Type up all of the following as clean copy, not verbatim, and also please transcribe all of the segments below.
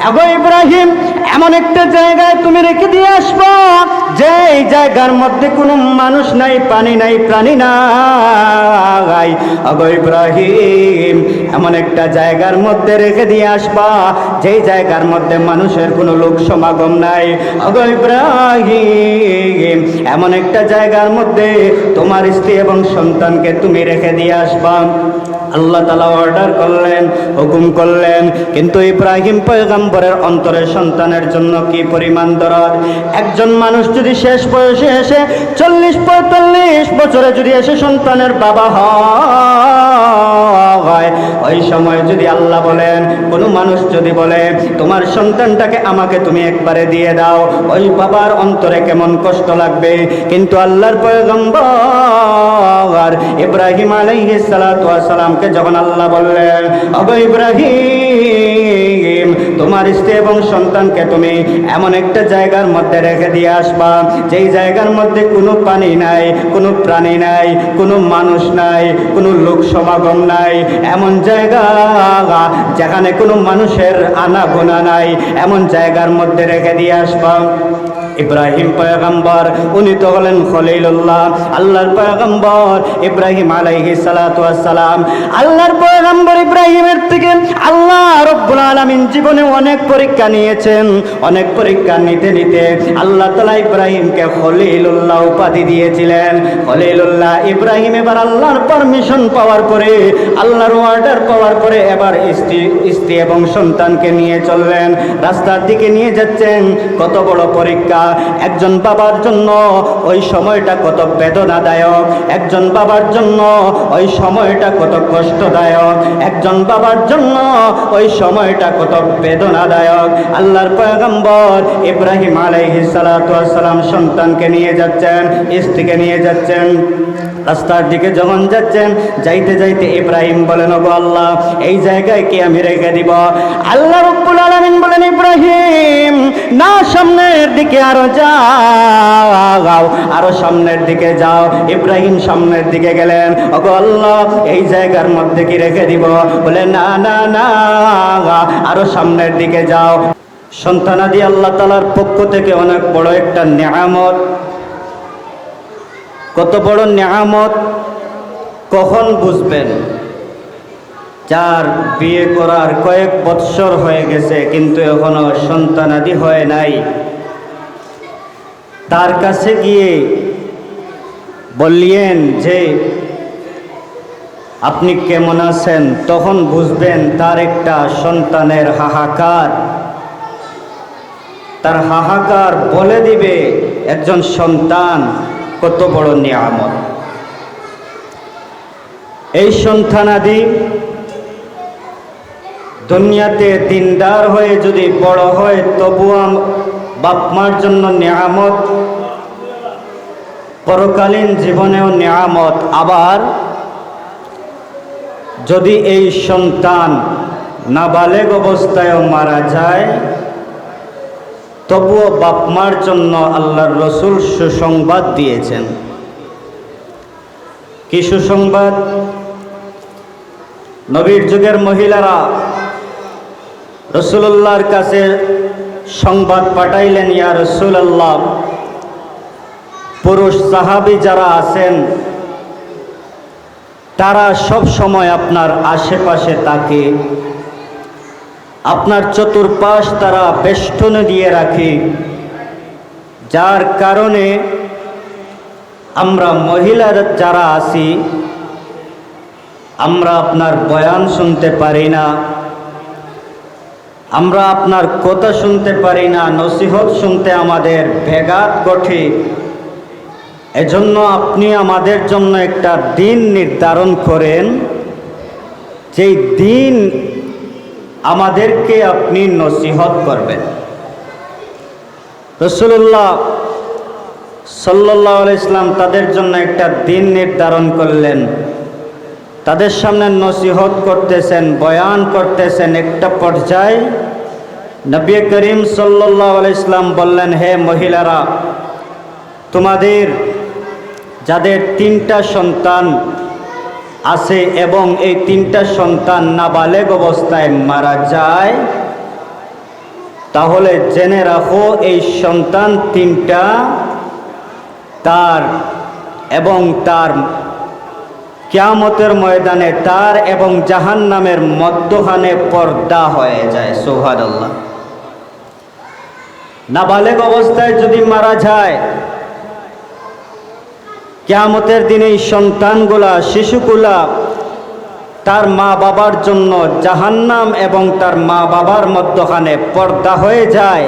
আগো ইব্রাহিম, এমন একটা জায়গায় তুমি রেখে দিয়ে আসবো যে এই জায়গার মধ্যে কোনো মানুষ নাই, পানি নাই, প্রাণী নাই। আগো ইব্রাহিম, এমন একটা জায়গার মধ্যে রেখে দিয়ে আসবা যেই জায়গার মধ্যে মানুষের কোনো লোক সমাগম নাই। আগো ইব্রাহিম, এমন একটা জায়গার মধ্যে তোমার স্ত্রী এবং সন্তানকে তুমি রেখে দিয়ে আসবা। আল্লাহ তাআলা অর্ডার করলেন, হুকুম করলেন, কিন্তু ইব্রাহিম পয়গম্বরের অন্তরে সন্তানের জন্য কি পরিমাণ দরদ। একজন মানুষ যদি শেষ বয়সে এসে 40-45 বছরে যদি এসে সন্তানের বাবা হয়, ওই সময় যদি আল্লাহ বলেন, কোনো মানুষ যদি বলে তোমার সন্তানটাকে আমাকে তুমি একবারে দিয়ে দাও, ওই বাবার অন্তরে কেমন কষ্ট লাগবে। কিন্তু আল্লাহর পয়গম্বর ইব্রাহিম আলাইহিস সালাতু ওয়াস সালামকে যখন আল্লাহ বললেন, ওগো ইব্রাহিম, তোমার স্ত্রী এবং সন্তানকে তুমি এমন একটা জায়গার মধ্যে রেখে দিয়ে আসবা যেই জায়গার মধ্যে কোনো পানি নাই, কোনো প্রাণী নাই, কোনো মানুষ নাই, কোনো লোক সমাগম নাই, এমন জায়গা যেখানে কোনো মানুষের আনাগোনা নাই, এমন জায়গার মধ্যে রেখে দিয়ে আসবা। ইব্রাহিম পয়গম্বর, উনি তো হলেন খলিলুল্লাহ, আল্লাহর পয়গম্বর ইব্রাহিম আলাইহিস সালাতু ওয়াস সালাম। আল্লাহর পয়গম্বর ইব্রাহিমের থেকে আল্লাহ রব্বুল আলামিন জীবনে অনেক পরীক্ষা নিয়েছেন। অনেক পরীক্ষা নিতে নিতে আল্লাহ তাআলা ইব্রাহিমকে খলিলুল্লাহ উপাধি দিয়েছিলেন। খলিলুল্লাহ ইব্রাহিম এবার আল্লাহর পারমিশন পাওয়ার পরে, আল্লাহর অর্ডার পাওয়ার পরে এবার স্ত্রী এবং সন্তানকে নিয়ে চললেন, রাস্তার দিকে নিয়ে যাচ্ছেন। কত বড় পরীক্ষা! একজন বাবার জন্য ওই সময়টা কত বেদনাদায়ক, একজন বাবার জন্য ওই সময়টা কত কষ্টদায়ক, একজন বাবার জন্য ওই সময়টা কত বেদনাদায়ক। আল্লাহর পয়গম্বর ইব্রাহিম আলাইহিস সালাতু ওয়াস সালাম সন্তানকে নিয়ে যাচ্ছেন, স্ত্রীকে নিয়ে যাচ্ছেন। রাস্তার দিকে যখন যাচ্ছেন, যাইতে যাইতে ইব্রাহিম বলেন, ওগো আল্লাহ, এই জায়গায় কি আমি রেখে দিব? আল্লাহ রাব্বুল আলামিন বলেন, ইব্রাহিম না, সামনের দিকে আরো যাও, আরো সামনের দিকে যাও। ইব্রাহিম সামনের দিকে গেলেন, ওগো আল্লাহ, এই জায়গার মধ্যে কি রেখে দিব? বলে না না না, আরো সামনের দিকে যাও। সন্তানাদি আল্লাহ তাআলার পক্ষ থেকে অনেক বড় একটা নিয়ামত। কত বড় নিয়ামত কখন বুঝবেন? যার বিয়ে করার কয়েক বৎসর হয়ে গেছে কিন্তু এখনো সন্তানাদি হয় নাই, তার কাছে গিয়ে বললেন যে আপনি কেমন আছেন, তখন বুঝবেন তার একটা সন্তানের হাহাকার। তার হাহাকার বলে দিবে একজন সন্তান কত বড় নিয়ামত। এই সন্তানাদি দুনিয়াতে দিনদার হয়ে যদি বড় হয় তবুও বাপ মার জন্য নিয়ামত, পরকালীন জীবনেও নিয়ামত। আবার যদি এই সন্তান নাবালেগ অবস্থায়ও মারা যায় তবুও বাপ মার জন্য আল্লাহর রাসূল সুসংবাদ দিয়েছেন। কি সুসংবাদ? নবীর যুগের মহিলারা রাসূলুল্লাহর কাছে সংবাদ পাঠাইলেন, ইয়া রাসূলুল্লাহ, পুরুষ সাহাবী যারা আছেন তারা সব সময় আপনার আশেপাশে থাকে, আপনার চতুর্পাশ তারা বেষ্টনী দিয়ে রাখে, যার কারণে আমরা মহিলারা যারা আছি আমরা আপনার বয়ান শুনতে পারি না, আমরা আপনার কথা শুনতে পারি না, নসিহত শুনতে আমাদের ব্যাঘাত ঘটে। এজন্য আপনি আমাদের জন্য একটা দিন নির্ধারণ করেন, যেই দিন আমাদেরকে আপনি নসিহত করবেন। রাসূলুল্লাহ সাল্লাল্লাহু আলাইহি ওয়াসাল্লাম তাদের জন্য একটা দিন নির্ধারণ করলেন, তাদের সামনে নসিহত করতেছেন, বয়ান করতেছেন। একটা পর্যায়ে নবী করিম সাল্লাল্লাহু আলাইহি ওয়াসাল্লাম বললেন, হে মহিলারা, তোমাদের যাদের 3টা সন্তান আছে এবং এই 3টা সন্তান নাবালেগ অবস্থায় মারা যায়, তাহলে জেনে রাখো এই সন্তান তিনটা তার এবং তার কিয়ামতের ময়দানে তার এবং জাহান্নামের মধ্যখানে পর্দা হয়ে যায়। সুবহানাল্লাহ। নাবালেগ অবস্থায় যদি মারা যায়, কিয়ামতের দিনে এই সন্তানগুলা, শিশুগুলা তার মা বাবার জন্য জাহান্নাম এবং তার মা বাবার মধ্যখানে পর্দা হয়ে যায়।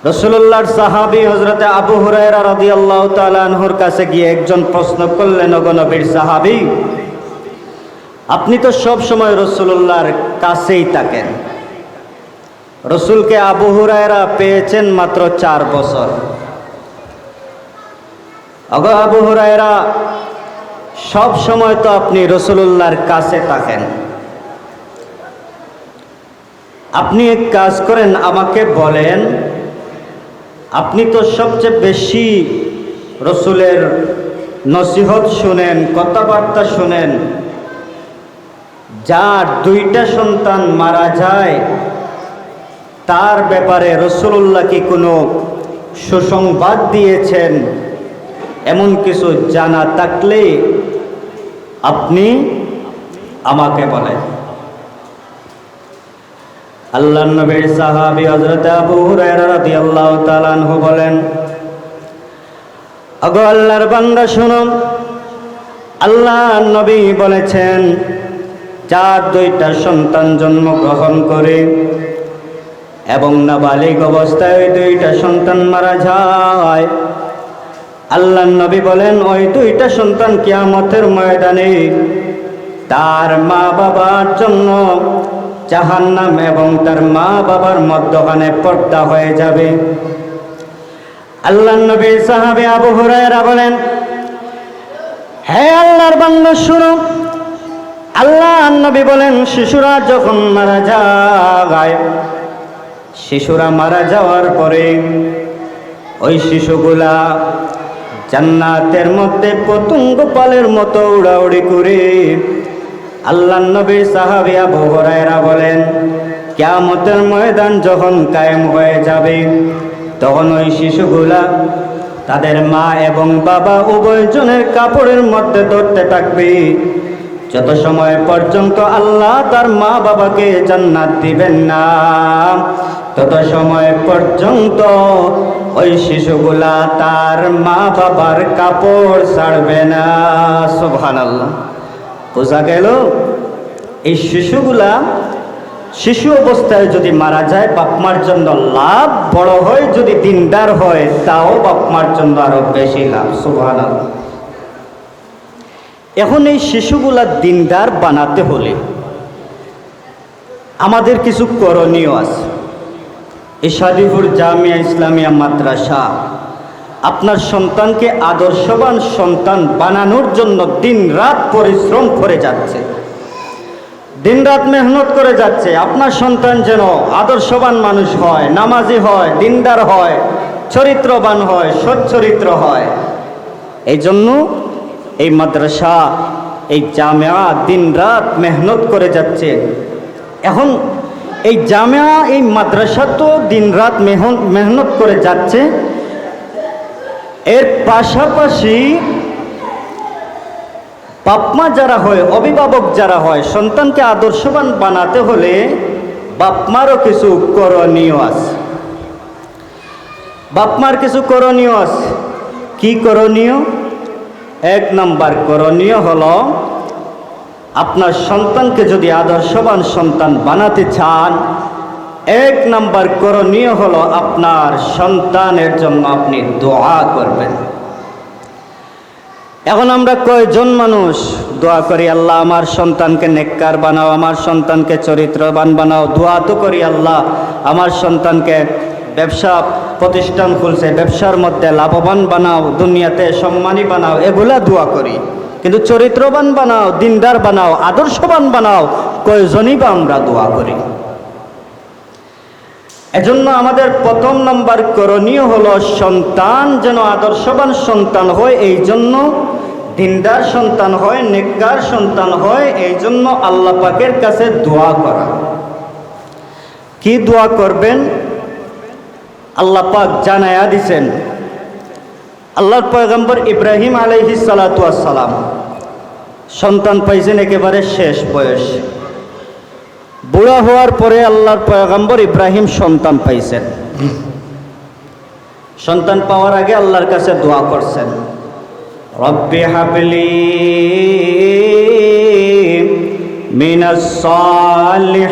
রাসূলুল্লাহর সাহাবী হযরতে আবু হুরায়রা রাদিয়াল্লাহু তাআলা আনহুর কাছে গিয়ে একজন প্রশ্ন করলেন, ওগো নবীর সাহাবী, আপনি তো সব সময় রাসূলুল্লাহর কাছেই থাকেন, রাসূলকে আবু হুরায়রা পেয়েছেন মাত্র 4 বছর। ওগো আবু হুরায়রা, সব সময় তো আপনি রাসূলুল্লাহর কাছে থাকেন, আপনি এক কাজ করেন, আমাকে বলেন, আপনি তো সবচেয়ে বেশি রাসূলের নসিহত শুনেন, কথাবার্তা শুনেন, যার 2টা সন্তান মারা যায় তার ব্যাপারে রাসূলুল্লাহ কি কোনো সুসংবাদ দিয়েছেন? এমন কিছু জানা থাকলে আপনি আমাকে বলেন। আল্লাহর নবীর সাহাবী হযরত আবু হুরায়রা রাদিয়াল্লাহু তাআলা আনহু বলেন, ওগো আল্লাহর বান্দা শুনুন, আল্লাহর নবী বলেছেন, যার 2টা সন্তান জন্মগ্রহণ করে এবং নাবালিগ অবস্থায় ওই 2টা সন্তান মারা যায়, আল্লাহর নবী বলেন ওই 2টা সন্তান কিয়ামতের ময়দানে তার মা বাবার জন্য জাহান্নাম এবং তার মা বাবার মধ্যখানে পর্দা হয়ে যাবে। আল্লাহর নবী সাহাবী আবু হুরায়রা বলেন, হে আল্লাহর বান্দা শুনো, আল্লাহর নবী বলেন, শিশুরা যখন মারা যায়, শিশুরা মারা যাওয়ার পরে ওই শিশুগুলা জান্নাতের মধ্যে পতঙ্গ পালের মতো উড়াউড়ি করে। আল্লাহর নবীর সাহাবী আবু হুরায়রা বলেন, কিয়ামতের ময়দান যখন কায়েম হয়ে যাবে, তখন ওই শিশুগুলা তাদের মা এবং বাবা উভয়জনের কাপড়ের মধ্যে ধরতে থাকবে, যত সময় পর্যন্ত আল্লাহ তার মা বাবাকে জান্নাত দিবেন না, তত সময় পর্যন্ত ওই শিশুগুলা তার মা বাবার কাপড় ছাড়বে না। সুবহানাল্লাহ। বোঝা গেল, এই শিশুগুলা শিশু অবস্থায় যদি মারা যায় বাপমার জন্য লাভ, বড় হয় যদি দিনদার হয় তাও বাপমার জন্য আরো বেশি লাভ। সুবহানাল্লাহ। এখন এই শিশুগুলা দিনদার বানাতে হলে আমাদের কিছু করণীয় আছে। এই শাদীপুর জামিয়া ইসলামিয়া মাদ্রাসা আপনার সন্তানকে আদর্শবান সন্তান বানানোর জন্য দিনরাত পরিশ্রম করে যাচ্ছে, দিনরাত মেহনত করে যাচ্ছে। আপনার সন্তান যেন আদর্শবান মানুষ হয়, নামাজি হয়, দিনদার হয়, চরিত্রবান হয়, সচ্চরিত্র হয়। এই জন্য এই মাদ্রাসা, এই জামিয়া দিনরাত মেহনত করে যাচ্ছে। এখন এই জামিয়া, এই মাদ্রাসা তো দিনরাত মেহনত করে যাচ্ছে, এর পাশাপাশি বাপমা যারা হয়, অভিভাবক যারা হয়, সন্তানকে আদর্শবান বানাতে হলে বাপমারও কিছু করণীয় আছে। বাপমার কিছু করণীয় আছে। কি করণীয়? 1 নম্বর করণীয় হলো, আপনার সন্তানকে যদি আদর্শবান সন্তান বানাতে চান, 1 নম্বর করণীয় হলো আপনার সন্তানের জন্য আপনি দোয়া করবেন। এখন আমরা কয়জন মানুষ দোয়া করি, আল্লাহ আমার সন্তানকে নেককার বানাও, আমার সন্তানকে চরিত্রবান বানাও। দোয়া তো করি, আল্লাহ আমার সন্তানকে ব্যবসা প্রতিষ্ঠান খুলছে, ব্যবসার মধ্যে লাভবান বানাও, দুনিয়াতে সম্মানী বানাও, এগুলা দোয়া করি। কিন্তু চরিত্রবান বানাও, দিনদার বানাও, আদর্শবান বানাও, কয়জনই বা আমরা দোয়া করি? এজন্য আমাদের 1 নম্বর করণীয় হলো সন্তান যেন আদর্শবান সন্তান হয়। এই জন্য দিনদার সন্তান হয়, নেককার সন্তান হয়, এই জন্য আল্লাহ পাকের কাছে দোয়া করা। কি দোয়া করবেন? আল্লাহ পাক জানায়া দিছেন। আল্লাহর পয়গম্বর ইব্রাহিম আলাইহিস সালাতু ওয়াস সালাম সন্তান পাইছেন একেবারে শেষ বয়স। বুড়া হওয়ার পরে আল্লাহর পয়গম্বর ইব্রাহিম সন্তান পাইছেন। সন্তান পাওয়ার আগে আল্লাহর কাছে দোয়া করছেন, রব্বি হাবলি মিনাস সালিহিন।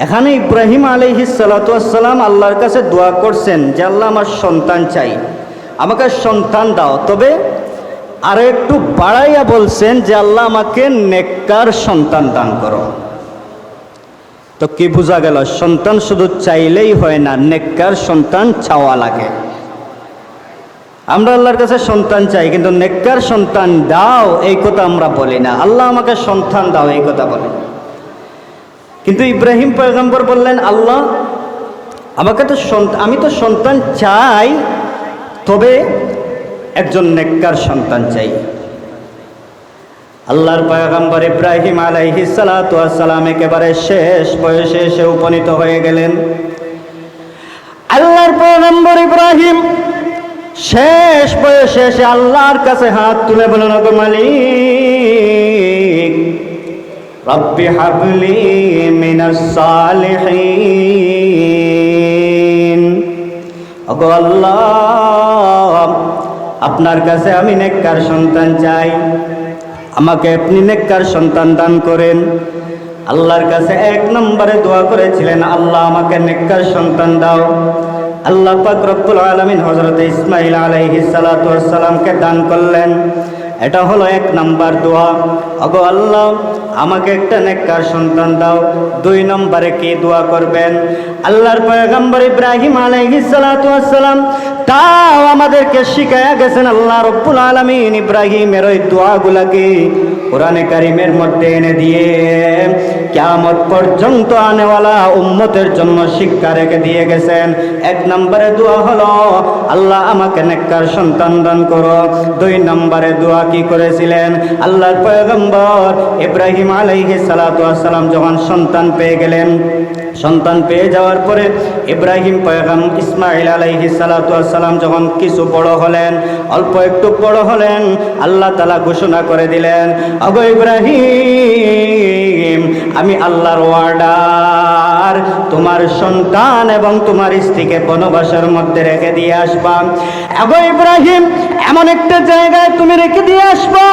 এখানে ইব্রাহিম আলাইহিস সালাতু ওয়াস সালাম আল্লাহর কাছে দোয়া করছেন যে আল্লাহ আমার সন্তান চাই, আমাকে সন্তান দাও। তবে আরো একটু বাড়াইয়া বলছেন যে আল্লাহ আমাকে নেককার সন্তান দান করো। তো কি বোঝা গেল? সন্তান শুধু চাইলেই হয় না, নেককার সন্তান চাওয়া লাগে। আমরা আল্লাহর কাছে সন্তান চাই, কিন্তু নেককার সন্তান দাও এই কথা আমরা বলি না। আল্লাহ আমাকে সন্তান দাও এই কথা বলি। কিন্তু ইব্রাহিম পয়গম্বর বললেন, আল্লাহ আমাকে তো আমি তো সন্তান চাই, তবে একজন নেককার সন্তান চাই। আল্লাহর পয়গম্বর ইব্রাহিম আলাইহিস সালাতু ওয়াস সালাম একেবারে শেষ বয়সে এসে উপনীত হয়ে গেলেন। আল্লাহর পয়গম্বর ইব্রাহিম শেষ বয়সে এসে আল্লাহর কাছে হাত তুলে বলেন, ওগো মালিক, রব্বি হাবলি মিনাস সালিহিন। ওগো আল্লাহ, আপনার কাছে আমি নেককার সন্তান চাই, আমাকে আপনি নেককার সন্তান দান করেন। আল্লাহর কাছে এক নম্বরে দোয়া করেছিলেন, আল্লাহ আমাকে নেককার সন্তান দাও। আল্লাহ পাক রব্বুল আলামিন হযরত ইসমাঈল আলাইহিস সালাতু ওয়াস সালামকে দান করলেন। এটা হলো এক নাম্বার দোয়া, ওগো আল্লাহ আমাকে একটা নেককার সন্তান দাও। দুই নম্বরে কি দোয়া করবেন? আল্লাহর পয়গম্বর ইব্রাহিম আলাইহিস সালাতু ওয়াস সালাম তাও আমাদেরকে শিখায়া গেছেন। আল্লাহ রব্বুল আলামিন ইব্রাহিমের ওই দোয়াগুলাকে কোরআনে কারীমের মধ্যে এনে দিয়ে কিয়ামত পর্যন্ত আনেওয়ালা উম্মতের জন্য শিক্ষা রেখে দিয়ে গেছেন। এক নম্বরে দোয়া হলো, আল্লাহ আমাকে নেককার সন্তান দান করো। দুই নম্বরে দোয়া কি করেছিলেন? আল্লাহর পয়গম্বর ইব্রাহিম আলাইহিস সালাতু ওয়াস সালাম যখন সন্তান পেয়ে গেলেন, সন্তান পেয়ে যাওয়ার পরে ইব্রাহিম পয়গম্বর ইসমাঈল আলাইহিস সালাতু ওয়াস সালাম যখন কিছু বড় হলেন, অল্প একটু বড় হলেন, আল্লাহ তাআলা ঘোষণা করে দিলেন, ওগো ইব্রাহিম, আমি আল্লাহর ওয়ার্ডার, তোমার সন্তান এবং তোমার স্ত্রীকে বনবাসের মধ্যে রেখে দিয়ে আসবা। ওগো ইব্রাহিম, এমন একটা জায়গায় তুমি রেখে দিয়ে আসবা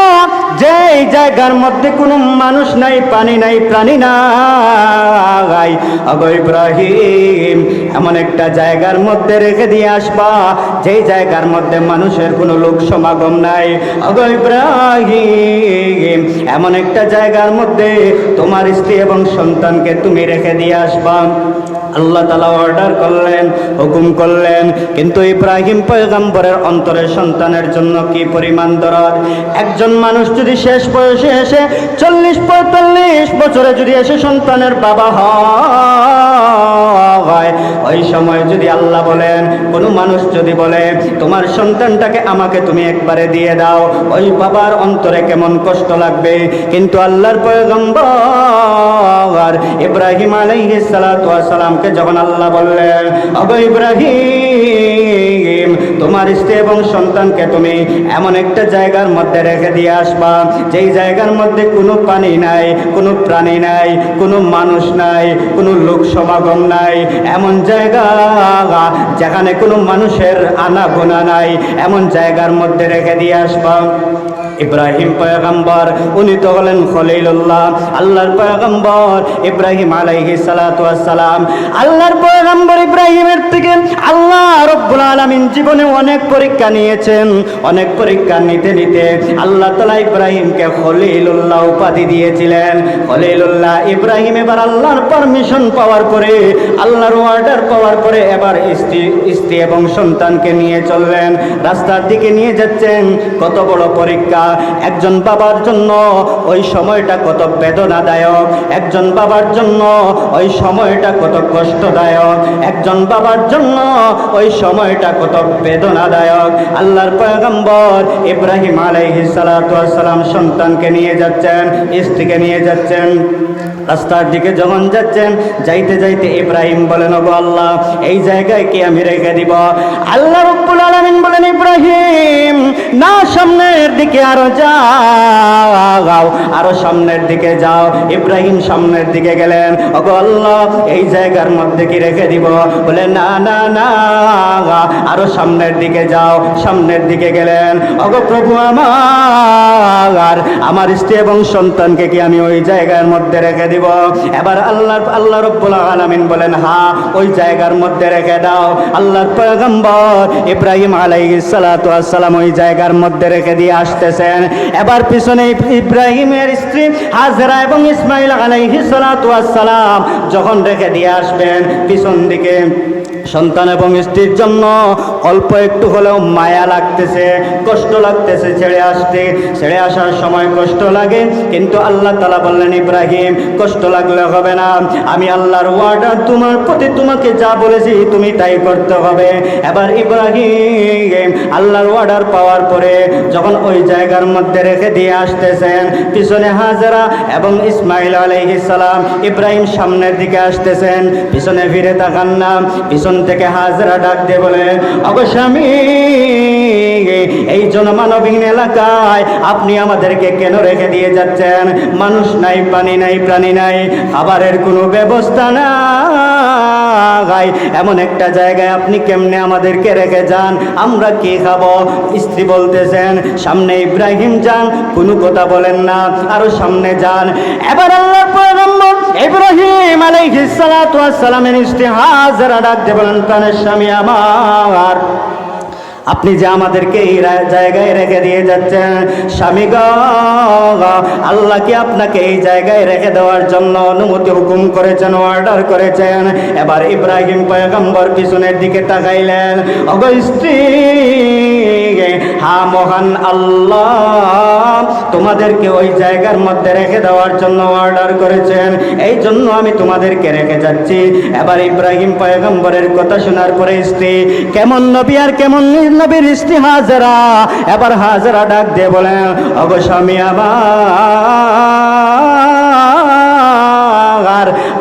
যে জায়গার মধ্যে কোনো মানুষ নাই, পানি নাই, প্রাণী নাই। ওগো ইব্রাহিম, এমন একটা জায়গার মধ্যে রেখে দিয়ে আসবা যেই জায়গার মধ্যে মানুষের কোনো লোক সমাগম নাই। ওগো ইব্রাহিম, এমন একটা জায়গার মধ্যে তোমার স্ত্রী এবং সন্তানকে তুমি রেখে দিয়ে আসবা। আল্লাহ তাআলা অর্ডার করলেন, হুকুম করলেন, কিন্তু ইব্রাহিম পয়গম্বরের অন্তরে সন্তানের জন্য কি পরিমাণ দরদ। একজন মানুষ যদি শেষ বয়সে এসে 40-45 বছরে যদি এসে সন্তানের বাবা হয়, ওই সময় যদি আল্লাহ বলেন, কোন মানুষ যদি বলে তোমার সন্তানটাকে আমাকে তুমি একবারে দিয়ে দাও, ওই বাবার অন্তরে কেমন কষ্ট লাগবে। কিন্তু আল্লাহর পয়গম্বর ইব্রাহিম আলাইহিস সালাতু ওয়াস সালামকে যখন আল্লাহ বললেন, ওগো ইব্রাহিম, তোমার স্ত্রী এবং সন্তানকে তুমি এমন একটা জায়গার মধ্যে রেখে দিয়ে আসবা যেই জায়গার মধ্যে কোনো পানি নাই, কোনো প্রাণী নাই, কোনো মানুষ নাই, কোনো লোক সমাগম নাই, এমন জায়গা যেখানে কোনো মানুষের আনাগোনা নাই, এমন জায়গার মধ্যে রেখে দিয়ে আসবা। ইব্রাহিম পয়গম্বর উনি তো হলেন খলিলুল্লাহ, আল্লাহর পয়গম্বর ইব্রাহিম আলাইহিস সালাতু ওয়াস সালাম। আল্লাহর পয়গম্বর ইব্রাহিমের থেকে আল্লাহ রব্বুল আলামিন জীবনে অনেক পরীক্ষা নিয়েছেন। অনেক পরীক্ষা নিতে নিতে আল্লাহ তাআলা ইব্রাহিমকে খলিলুল্লাহ উপাধি দিয়েছিলেন। খলিলুল্লাহ ইব্রাহিম এবার আল্লাহর পারমিশন পাওয়ার পরে, আল্লাহর অর্ডার পাওয়ার পরে এবার স্ত্রী এবং সন্তানকে নিয়ে চললেন, রাস্তার দিকে নিয়ে যাচ্ছেন। কত বড় পরীক্ষা! একজন বাবার জন্য ওই সময়টা কত বেদনাদায়ক, একজন বাবার জন্য ওই সময়টা কত কষ্টদায়ক, একজন বাবার জন্য ওই সময়টা কত বেদনাদায়ক। আল্লাহর পয়গম্বর ইব্রাহিম আলাইহিস সালাতু ওয়াস সালাম সন্তানকে নিয়ে যাচ্ছেন, স্ত্রীকে নিয়ে যাচ্ছেন। রাস্তার দিকে যখন যাচ্ছেন, যাইতে যাইতে ইব্রাহিম বলেন, ওগো আল্লাহ, এই জায়গায় কি আমি রেখে দিব? আল্লাহ রাব্বুল আলামিন বলেন, ইব্রাহিম না, সামনের দিকে আরো যাও, আরো সামনের দিকে যাও। ইব্রাহিম সামনের দিকে গেলেন। ওগো আল্লাহ, এই জায়গার মধ্যে কি রেখে দিব? বলে না না না, আরো সামনের দিকে যাও। সামনের দিকে গেলেন। ওগো প্রভু আমার স্ত্রী এবং সন্তানকে কি আমি ওই জায়গার মধ্যে রেখে দিব? এবার আল্লাহ রাব্বুল আলামিন বলেন, হ্যাঁ, ওই জায়গার মধ্যে রেখে দাও। আল্লাহর পয়গম্বর ইব্রাহিম আলাইহিস সালাতু ওয়াস সালাম ওই জায়গার মধ্যে রেখে দিয়ে আসতেছেন। এবার পিছনে ইব্রাহিমের স্ত্রী হাজেরা এবং ইসমাইল আলাইহিস সালাতু ওয়াস সালাম যখন রেখে দিয়ে আসবেন, পিছন দিকে সন্তান এবং স্ত্রীর জন্য অল্প একটু হলেও মায়া লাগতেছে, কষ্ট লাগতেছে ছেড়ে আসার সময় কষ্ট লাগে। কিন্তু আল্লাহ তাআলা বললেন, ইব্রাহিম কষ্ট লাগলে হবে না, আমি আল্লাহর ওয়াদা, তোমার প্রতি তোমাকে যা বলেছি তুমি তাই করতে হবে। এবার ইব্রাহিম আল্লাহর ওয়ার্ডার পাওয়ার পরে যখন ওই জায়গার মধ্যে রেখে দিয়ে আসতেছেন, পিছনে হাজেরা এবং ইসমাইল আলাইহিস সালাম, ইব্রাহিম সামনের দিকে আসতেছেন, পিছনে ফিরে তাকান না। পিছন থেকে হাজেরা ডাক দিয়ে বলে, ওগো স্বামী, এই জনমানবহীন এলাকায় আপনি আমাদেরকে কেন রেখে দিয়ে যাচ্ছেন? মানুষ নাই, পানি নাই, প্রাণী নাই, খাবারের কোনো ব্যবস্থা নাই, এমন একটা জায়গায় আপনি কেমনে আমাদেরকে রেখে যান? আমরা কি খাবো? স্ত্রী বলতেছেন, সামনে ইব্রাহিম যান, কোনো কথা বলেন না, আরো সামনে যান। এবার আল্লাহর পয়গম্বর ইব্রাহিম আলাইহিস সালাতু ওয়াস সালামের স্ত্রী হাজেরা ডাক দিয়ে বলেন, প্রাণের স্বামী আমার, আপনি যে আমাদেরকে এই জায়গায় রেখে দিয়ে যাচ্ছেন, স্বামী গো, আল্লাহ কি আপনাকে এই জায়গায় রেখে দেওয়ার জন্য অনুমতি হুকুম করেছেন, অর্ডার করেছেন? এবার ইব্রাহিম পয়গম্বর পিছনের দিকে তাকাইলেন। ওগো স্ত্রী, হ্যাঁ, মহান আল্লাহ তোমাদেরকে ওই জায়গার মধ্যে রেখে দেওয়ার জন্য অর্ডার করেছেন, এই জন্য আমি তোমাদেরকে রেখে যাচ্ছি। এবার ইব্রাহিম পয়গম্বরের কথা শোনার পরে স্ত্রী, কেমন নবী আর কেমন নবীর স্ত্রী হাজেরা, এবার হাজেরা ডাক দিয়ে বলেন, ওগো স্বামী আমার,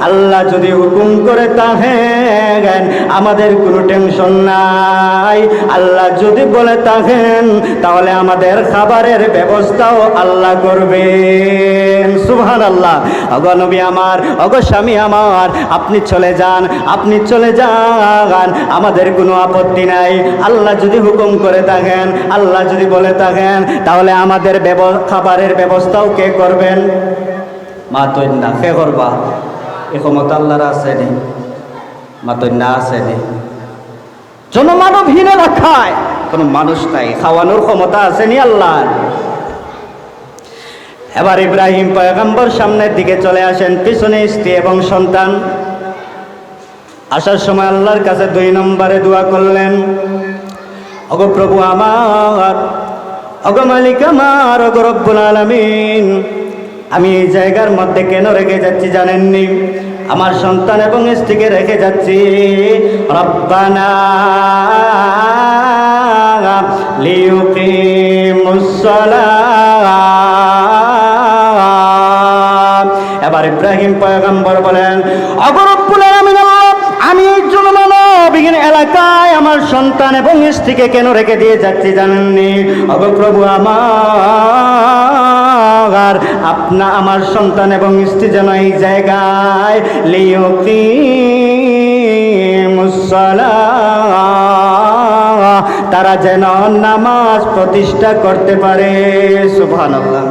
আল্লাহ যদি হুকুম করে থাকেন আমাদের কোনো টেনশন নাই, আল্লাহ যদি বলে থাকেন তাহলে আমাদের খাবারের ব্যবস্থাও আল্লাহ করবেন। সুবহানাল্লাহ। ওগো নবী আমার, ওগো স্বামী আমার, আপনি চলে যান, আপনি চলে যান, আমাদের কোনো আপত্তি নাই। আল্লাহ যদি হুকুম করে থাকেন, আল্লাহ যদি বলে থাকেন, তাহলে আমাদের খাবারের ব্যবস্থাও কে করবেন? মা তো না কে করবা? এ ক্ষমতা আল্লাহর আসেনি, মা তো না আসেনি। জনমানবহীন এলাকায় কোনো মানুষ নাই, খাওয়ানোর ক্ষমতা আসেনি আল্লাহর। এবার ইব্রাহিম পয়গম্বর সামনের দিকে চলে আসেন, পিছনে স্ত্রী এবং সন্তান। আসার সময় আল্লাহর কাছে 2 নম্বরে দোয়া করলেন, ওগো প্রভু আমার, ওগো মালিক আমার, ওগো রব্বুল আলামিন, আমি এই জায়গার মধ্যে কেন রেখে যাচ্ছি জানেননি? আমার সন্তান এবং স্ত্রীকে রেখে যাচ্ছি। রব্বানা লিয়ুকিমুস সালাত। এবার ইব্রাহিম পয়গম্বর বলেন, ওগো রব্বুল আলামিন, আমি এই জনমানবহীন এলাকায় আমার সন্তান এবং স্ত্রীকে কেন রেখে দিয়ে যাচ্ছি জানেননি? ওগো প্রভু আমার, আমার সন্তান এবং স্ত্রী যেন এই জায়গায় লিয়ুকিমুস সালাত, তারা যেন নামাজ প্রতিষ্ঠা করতে পারে। সুবহানাল্লাহ।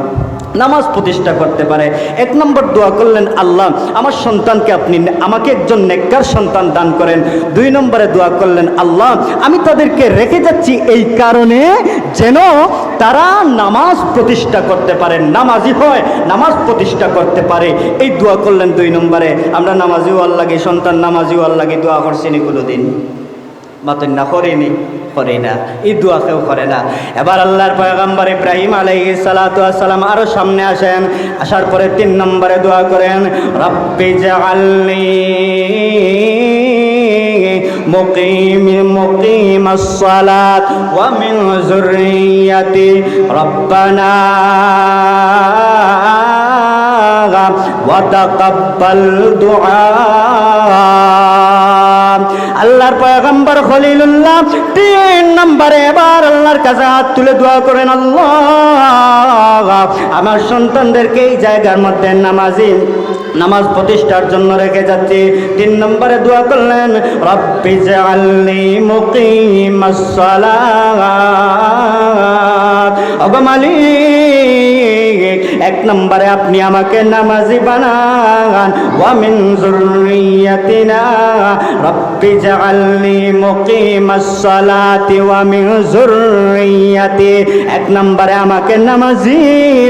নামাজ প্রতিষ্ঠা করতে পারে। 1 নম্বর দোয়া করলেন, আল্লাহ আমার সন্তানকে আপনি আমাকে একজন নেককার সন্তান দান করেন। 2 নম্বরে দোয়া করলেন, আল্লাহ আমি তাদেরকে রেখে যাচ্ছি এই কারণে যেন তারা নামাজ প্রতিষ্ঠা করতে পারে, নামাজি হয়, নামাজ প্রতিষ্ঠা করতে পারে। এই দোয়া করলেন 2 নম্বরে। আমরা নামাজিও আল্লাহকে, সন্তান নামাজিও আল্লাহকে দোয়া করছি নি কোনোদিন? মাতেন না, করিনি। করে না, এই দোয়া কেউ করে না। এবার আল্লাহর পয়গম্বর ইব্রাহিম আলাইহিস সালাতু ওয়াস সালাম আরো সামনে আসেন, আসার পরে 3 নম্বরে দোয়া করেন, রব্বি জাআলনি মুকিমাস সালাত ওয়া মিন যুররিয়াতি রব্বানা ওয়া তাকাব্বাল দুআ। আল্লাহর পয়গম্বর খলিলুল্লাহ 3 নম্বরে এবার আল্লাহর কাছে হাত তুলে দোয়া করেন, আল্লাহ আমার সন্তানদেরকে এই জায়গার মধ্যে নামাজ প্রতিষ্ঠার জন্য রেখে যাচ্ছি। 3 নম্বরে দোয়া করলেন, রব্বি জাআলনি মুকিমাস সালাত। ওগো মালিক, 1 নম্বরে আপনি আমাকে নামাজি বানান, ওয়া মিন যুররিয়াতিনা রব্বি জাআলনি মুকিমাস সালাতি ওয়া মিন যুররিয়াতি। 1 নম্বরে আমাকে নামাজি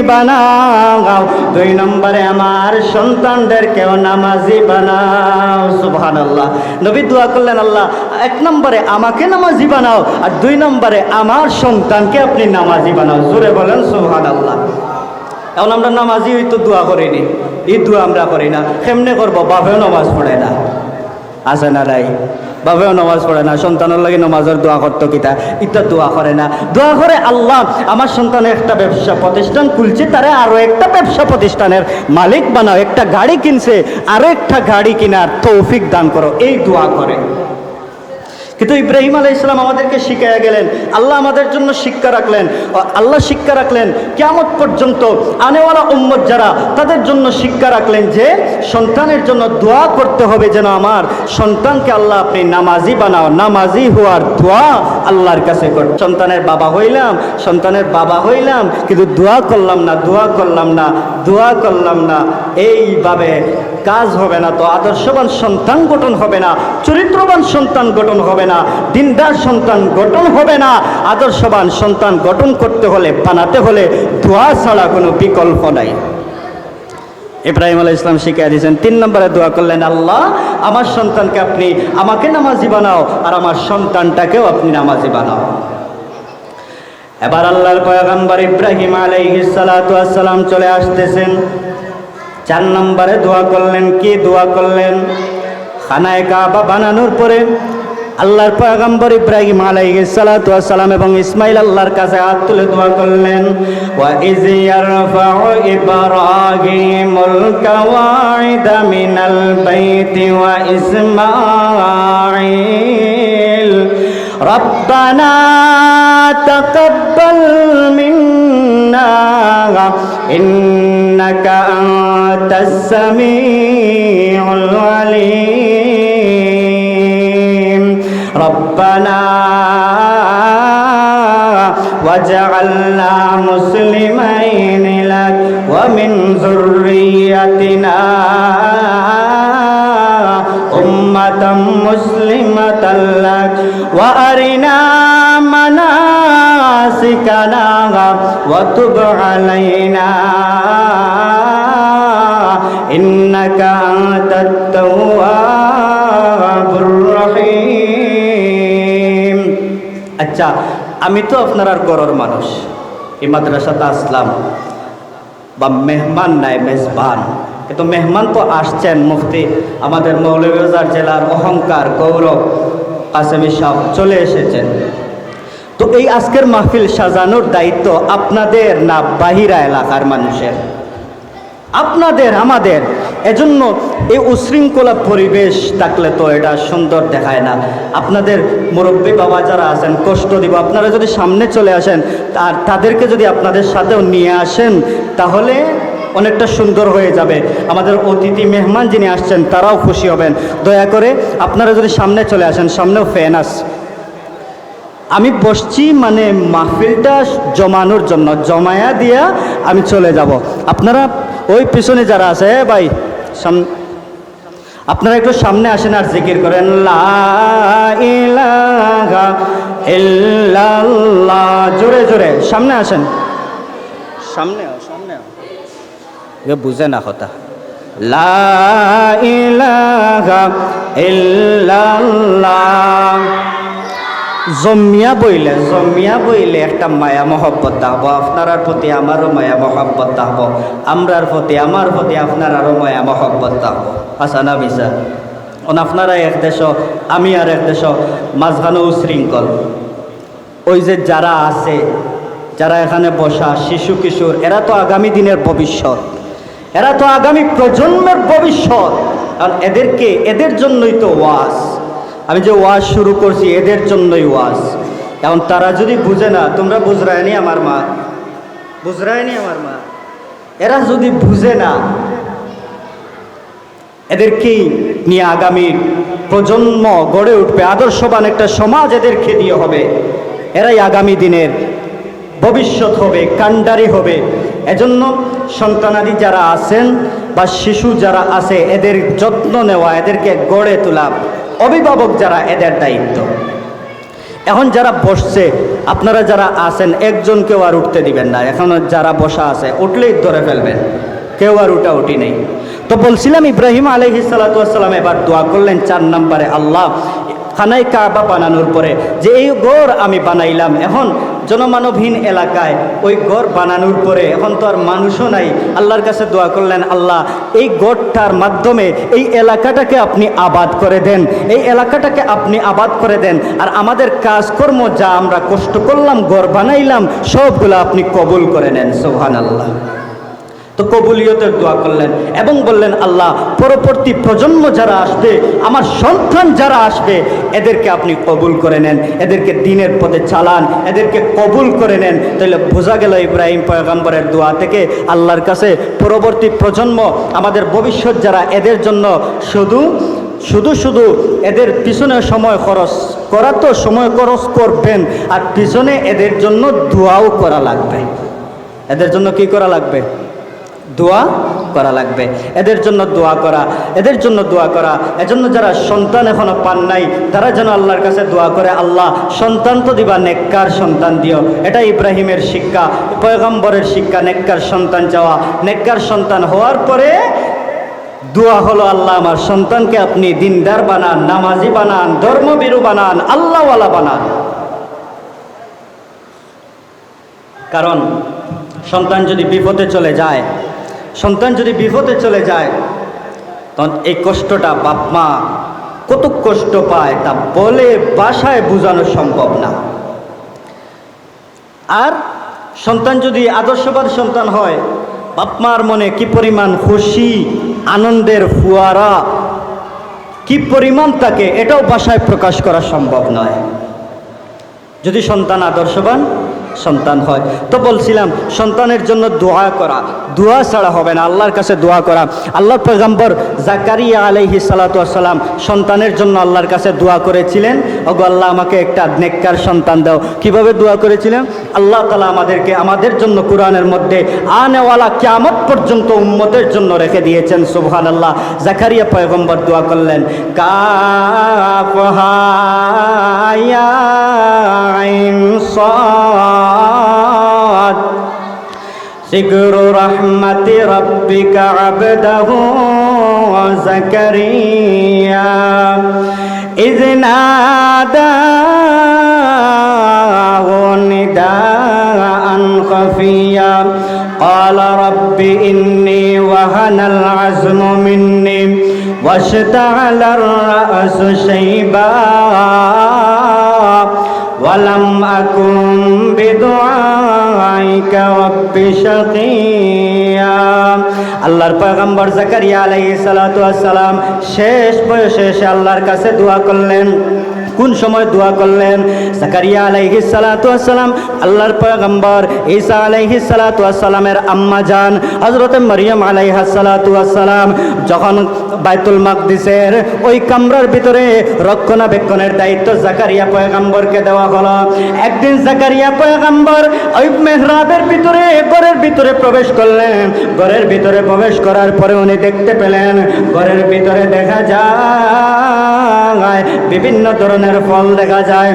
বানাও, 2 নম্বরে আমার সন্তানদেরকেও নামাজি বানাও। সুবহানাল্লাহ। নবী দোয়া করলেন, আল্লাহ 1 নম্বরে আমাকে নামাজি বানাও, আর 2 নম্বরে আমার সন্তানকে আপনি নামাজি বানাও। জোরে বলেন সুবহানাল্লাহ। এখন আমরা নামাজি হয়তো দোয়া করিনি, এই দোয়া আমরা করি না। কেমনে করবো? বাপেও নামাজ পড়ে না, আছে না নাই? বাপেও নামাজ পড়ে না, সন্তানের লাগে নামাজের দোয়া করতো কিতা, ইটা দোয়া করে না। দোয়া করে, আল্লাহ আমার সন্তানের একটা ব্যবসা প্রতিষ্ঠান খুলছে, তারা আরো একটা ব্যবসা প্রতিষ্ঠানের মালিক বানাও, একটা গাড়ি কিনছে, আরো একটা গাড়ি কেনার তৌফিক দান করো, এই দোয়া করে। কিন্তু ইব্রাহিম আলাইহিস সালাম আমাদেরকে শিখাইয়া গেলেন, আল্লাহ আমাদের জন্য শিক্ষা রাখলেন, আল্লাহ শিক্ষা রাখলেন কিয়ামত পর্যন্ত আনেওয়ালা উম্মত যারা, তাদের জন্য শিক্ষা রাখলেন যে সন্তানের জন্য দোয়া করতে হবে, যেন আমার সন্তানকে আল্লাহ আপনি নামাজি বানাও। নামাজি হওয়ার দোয়া আল্লাহর কাছে কর। সন্তানের বাবা হইলাম কিন্তু দোয়া করলাম না, এইভাবে কাজ হবে না। তো আদর্শবান সন্তান গঠন হবে না, চরিত্রবান সন্তান গঠন হবে না, দিনদার সন্তান গঠন হবে না। আদর্শবান সন্তান গঠন করতে হলে, বানাতে হলে দোয়া ছাড়া কোনো বিকল্প নাই। ইব্রাহিম আলাইহিস সালাম শিখিয়ে দিয়েছেন। 3 নম্বরে দোয়া করলেন, আল্লাহ আমার সন্তানকে আপনি আমাকে নামাজি বানাও, আর আমার সন্তানটাকেও আপনি নামাজি বানাও। এবার আল্লাহর পয়গম্বর ইব্রাহিম আলাইহিস সালাতু ওয়াস সালাম চলে আসতেছেন। 4 নম্বরে দোয়া করলেন, কি দোয়া করলেন? খানায়ে কাবা বানানোর পরে আল্লাহর পয়গম্বর ইব্রাহিম আলাইহিস সালাতু ওয়াস সালাম এবং ইসমাইল আল্লাহর কাছে হাত তুলে দোয়া করলেন, ওয়া ইয ইয়ারফাউ ইব্রাহিমুল কাওয়াইদা মিনাল বাইতি ওয়া ইসমাঈল রব্বানা তাকাব্বাল মিন্না ইন্নাকা আনতাস সামিউল আলিম রব্বানা ওয়াজআলনা মুসলিমাইনি লাক ওয়া মিন যুররিয়াতিনা উম্মাতাম মুসলিমাতাল লাক ওয়া আরিনা মানাসিকানা ওয়া তুব আলাইনা ইন্নাকা আনতাত তাওয়াবুর রহিম। আচ্ছা, আমি তো আপনার আর গরর মানুষ, এই মাদ্রাসাতে আসলাম, বা মেহমান নাই মেজবান, কিন্তু মেহমান তো আসছেন। মুফতি আমাদের মৌলভীবাজার জেলার অহংকার গৌরব কাসেমি সাহেব চলে এসেছেন। তো এই আজকের মাহফিল সাজানোর দায়িত্ব আপনাদের না বাহিরা এলাকার মানুষের? আপনাদের, আমাদের। এজন্য এই উশৃঙ্খলা পরিবেশ থাকলে তো এটা সুন্দর দেখায় না। আপনাদের মুরব্বী বাবা যারা আছেন কষ্ট দিব, আপনারা যদি সামনে চলে আসেন আর তাদেরকে যদি আপনাদের সাথেও নিয়ে আসেন তাহলে অনেকটা সুন্দর হয়ে যাবে। আমাদের অতিথি মেহমান যিনি আসছেন তারাও খুশি হবেন। দয়া করে আপনারা যদি সামনে চলে আসেন, সামনেও ফ্যান আছে, আমি বসছি মানে মাহফিলটা জমানোর জন্য, জমায়া দিয়া আমি চলে যাব। আপনারা ওই পিছনে যারা আছে ভাই, আপনারা একটু সামনে আসেন আর জিকির করেন, লা ইলাহা ইল্লাল্লাহ। জোরে জোরে সামনে আসেন, সামনে বুঝে না কথা। লা ইলাহা ইল্লাল্লাহ জমিয়া বইলে একটা মায়া মহব্বত হব, আপনার প্রতি আমারও মায়া মহব্বত হব, আমরার প্রতি আমার প্রতি আপনার আরও মায়া মহব্বত হব। হাসানা বিসা আপনারা এক দেশ, আমি আর এক দেশ, মাঝখানে উশৃঙ্খল। ওই যে যারা আছে, যারা এখানে বসা শিশু কিশোর, এরা তো আগামী দিনের ভবিষ্যৎ, এরা তো আগামী প্রজন্মের ভবিষ্যৎ। আর এদের জন্যই তো ওয়াজ, আমি যে ওয়াজ শুরু করছি এদের জন্যই ওয়াজ। এখন তারা যদি বুঝে না, তোমরা বুঝরায়নি আমার মা, বুঝরায়নি আমার মা, এরা যদি বুঝে না, এদেরকেই নিয়ে আগামীর প্রজন্ম গড়ে উঠবে, আদর্শবান একটা সমাজ এদেরকে দিয়ে হবে, এরাই আগামী দিনের ভবিষ্যৎ হবে, কাণ্ডারি হবে। এজন্য সন্তানাদি যারা আছেন বা শিশু যারা আছে, এদের যত্ন নেওয়া, এদেরকে গড়ে তোলা, অভিভাবক যারা, এদের দায়িত্ব। এখন যারা বসছে, আপনারা যারা আছেন, একজনকেও আর উঠতে দিবেন না। এখন যারা বসা আছে উঠলেই ধরে ফেলবেন, কেউ আর উঠি নেই। তো বলছিলাম ইব্রাহিম আলাইহিস সালাতু ওয়াস সালাম এবার দোয়া করলেন 4 নম্বরে, আল্লাহ খানায় কাবা বানানোর পরে যে এই গড় আমি বানাইলাম, এখন জনমানবহীন এলাকায় ওই গড় বানানোর পরে এখন তো আর মানুষও নাই, আল্লাহর কাছে দোয়া করলেন, আল্লাহ এই গড়টার মাধ্যমে এই এলাকাটাকে আপনি আবাদ করে দেন, এই এলাকাটাকে আপনি আবাদ করে দেন, আর আমাদের কাজকর্ম যা আমরা কষ্ট করলাম, গড় বানাইলাম, সবগুলো আপনি কবুল করে নেন। সুবহানাল্লাহ। তো কবুলিয়তের দোয়া করলেন এবং বললেন, আল্লাহ পরবর্তী প্রজন্ম যারা আসবে, আমার সন্তান যারা আসবে, এদেরকে আপনি কবুল করে নেন, এদেরকে দ্বীনের পথে চালান, এদেরকে কবুল করে নেন। তাহলে বোঝা গেল ইব্রাহিম পয়গম্বরের দোয়া থেকে আল্লাহর কাছে পরবর্তী প্রজন্ম, আমাদের ভবিষ্যৎ যারা, এদের জন্য শুধু এদের পিছনে সময় খরচ করা, তো সময় খরচ করবেন, আর পিছনে এদের জন্য দোয়াও করা লাগবে। এদের জন্য কি করা লাগবে? দোয়া করা লাগবে, এদের জন্য দোয়া করা, এদের জন্য দোয়া করা। এজন্য যারা সন্তান এখনো পান নাই, তারা যেন আল্লাহর কাছে দোয়া করে, আল্লাহ সন্তান তো দিবা, নেককার সন্তান দিও। এটা ইব্রাহিমের শিক্ষা, পয়গম্বরের শিক্ষা, নেককার সন্তান চাওয়া। নেককার সন্তান হওয়ার পরে দোয়া হলো, আল্লাহ আমার সন্তানকে আপনি দিনদার বানান, নামাজি বানান, ধর্মভীরু বানান, আল্লাহওয়ালা বানান। কারণ সন্তান যদি বিপদে চলে যায়, তখন এই কষ্টটা বাপ মা কত কষ্ট পায় তা বলে বাসায় বোঝানো সম্ভব না। আর সন্তান যদি আদর্শবান সন্তান হয়, বাপ মার মনে কি পরিমাণ খুশি, আনন্দের ফুয়ারা কি পরিমাণ থাকে, এটাও বাসায় প্রকাশ করা সম্ভব নয় যদি সন্তান আদর্শবান সন্তান হয়। তো বলছিলাম সন্তানের জন্য দোয়া করা, দোয়া ছাড়া হবে না, আল্লাহর কাছে দোয়া করা। আল্লাহর পয়গম্বর জাকারিয়া আলাইহিস সালাতু ওয়াস সালাম সন্তানের জন্য আল্লাহর কাছে দোয়া করেছিলেন, ওগো আল্লাহ আমাকে একটা নেককার সন্তান দাও। কিভাবে দোয়া করেছিলেন? আল্লাহ তাআলা আমাদের জন্য কোরআনের মধ্যে আনেওয়ালা কিয়ামত পর্যন্ত উম্মতের জন্য রেখে দিয়েছেন। সুবহানাল্লাহ। জাকারিয়া পয়গম্বর দোয়া করলেন, কাফহা ইয়া আইন সাদ যিকরু রাহমাতি রাব্বিকা আবদাহু যাকারিয়া ইয নাদাহু নিদাআন খাফিয়া ক্বালা রাব্বি ইন্নী ওয়াহানাল আযমু মিন্নী ওয়াশতাআলার রা'সু শাইবা ওয়ালাম আকুম বিদুআইকা রাব্বি শাকিয়া। আল্লাহর পয়গম্বর জাকারিয়া আলাইহিস সালাতু ওয়াস সালাম শেষ বয়সে এসে আল্লাহর কাছে দোয়া করলেন। কোন সময় দোয়া করলেন? জাকারিয়া আলাইহিস সালাতু ওয়াস সালাম আল্লাহর পয়গম্বর ঈসা আলাইহিস সালাতু ওয়াস সালামের আম্মা জান হযরত মারইয়াম আলাইহাস সালাতু ওয়াস সালাম যখন বাইতুল মাকদিসের ওই কামরার ভিতরে রক্ষণাবেক্ষণের দায়িত্ব জাকারিয়া পয়গম্বরকে দেওয়া হলো। একদিন জাকারিয়া পয়গম্বর ওই মেহরাবের ভিতরে, ঘরের ভিতরে প্রবেশ করলেন। ঘরের ভিতরে প্রবেশ করার পরে উনি দেখতে পেলেন, ঘরের ভিতরে দেখা যায় বিভিন্ন ধরনের ফল দেখা যায়।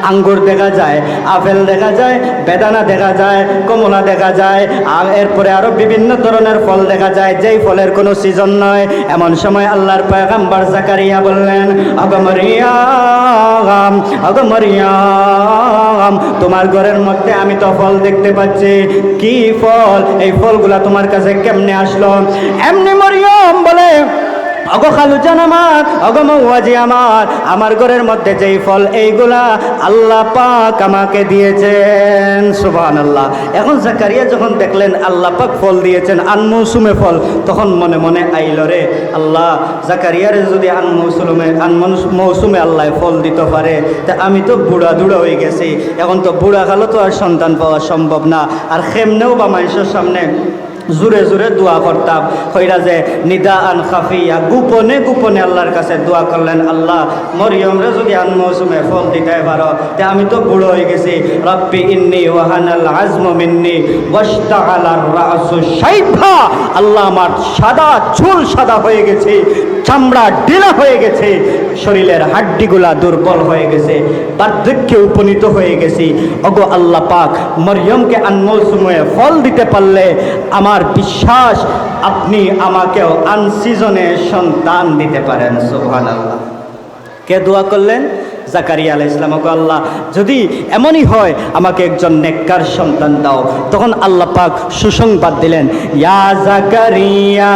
আঙ্গুর দেখা যায়, আপেল দেখা যায়, বেদানা দেখা যায়, কমলা দেখা যায়, আর এরপরে আরো বিভিন্ন ধরনের ফল দেখা যায়, যেই ফলের কোনো সিজন নয়। এমন সময় আল্লাহর পয়গম্বর জাকারিয়া বললেন, ওগো মারিয়াম, ওগো মারিয়াম, তোমার ঘরের মধ্যে আমি তো ফল দেখতে পাচ্ছি। কি ফল? এই ফলগুলা তোমার কাছে কেমনে আসলো? এমনি মারিয়াম বলে, ওগো খালুজান আমার, ওগো মৌয়াজি আমার, আমার ঘরের মধ্যে যেই ফল এইগুলা আল্লাহ পাক আমাকে দিয়েছেন। সুবহানাল্লাহ। এখন জাকারিয়া যখন দেখলেন আল্লাহ পাক ফল দিয়েছেন, আনমৌসুমে ফল, তখন মনে মনে আইল রে আল্লাহ, জাকারিয়ারে যদি আনমৌসুমে আল্লাহ ফল দিতে পারে, তা আমি তো বুড়া দুড়া হয়ে গেছি, এখন তো বুড়া কালো তো আর সন্তান পাওয়া সম্ভব না। আর খেমনেও বা মানুষের সামনে জোরে জোরে দোয়া করতাম, কইরা যে নিদা আন খাফিয়া, গোপনে গোপনে আল্লাহর কাছে দোয়া করলেন, আল্লাহ মরিয়মরে যদি আনমৌসুমে ফল দিতে পারো, তে আমি তো বুড়ো হয়ে গেছি। রব্বি ইন্নি ওয়াহানাল আজমু মিন্নি ওয়াশতাআলার রাসু শাইবা, আল্লাহ আমার সাদা চুল সাদা হয়ে গেছে, চামড়া ঢিলা হয়ে গেছে, শরীরের হাড্ডিগুলা দুর্বল হয়ে গেছে, বার্ধক্যে উপনীত হয়ে গেছি। ওগো আল্লাহ পাক, মরিয়মকে আনমৌসুমে ফল দিতে পারলে আমার বিশ্বাস আপনি আমাকেও আনসিজনে সন্তান দিতে পারেন। সুবহানাল্লাহ। কে দোয়া করলেন? জাকারিয়া আলাইহিস সালাম। ওগো আল্লাহ, যদি এমনই হয় আমাকে একজন নেককার সন্তান দাও। তখন আল্লাহ পাক সুসংবাদ দিলেন, ইয়া জাকারিয়া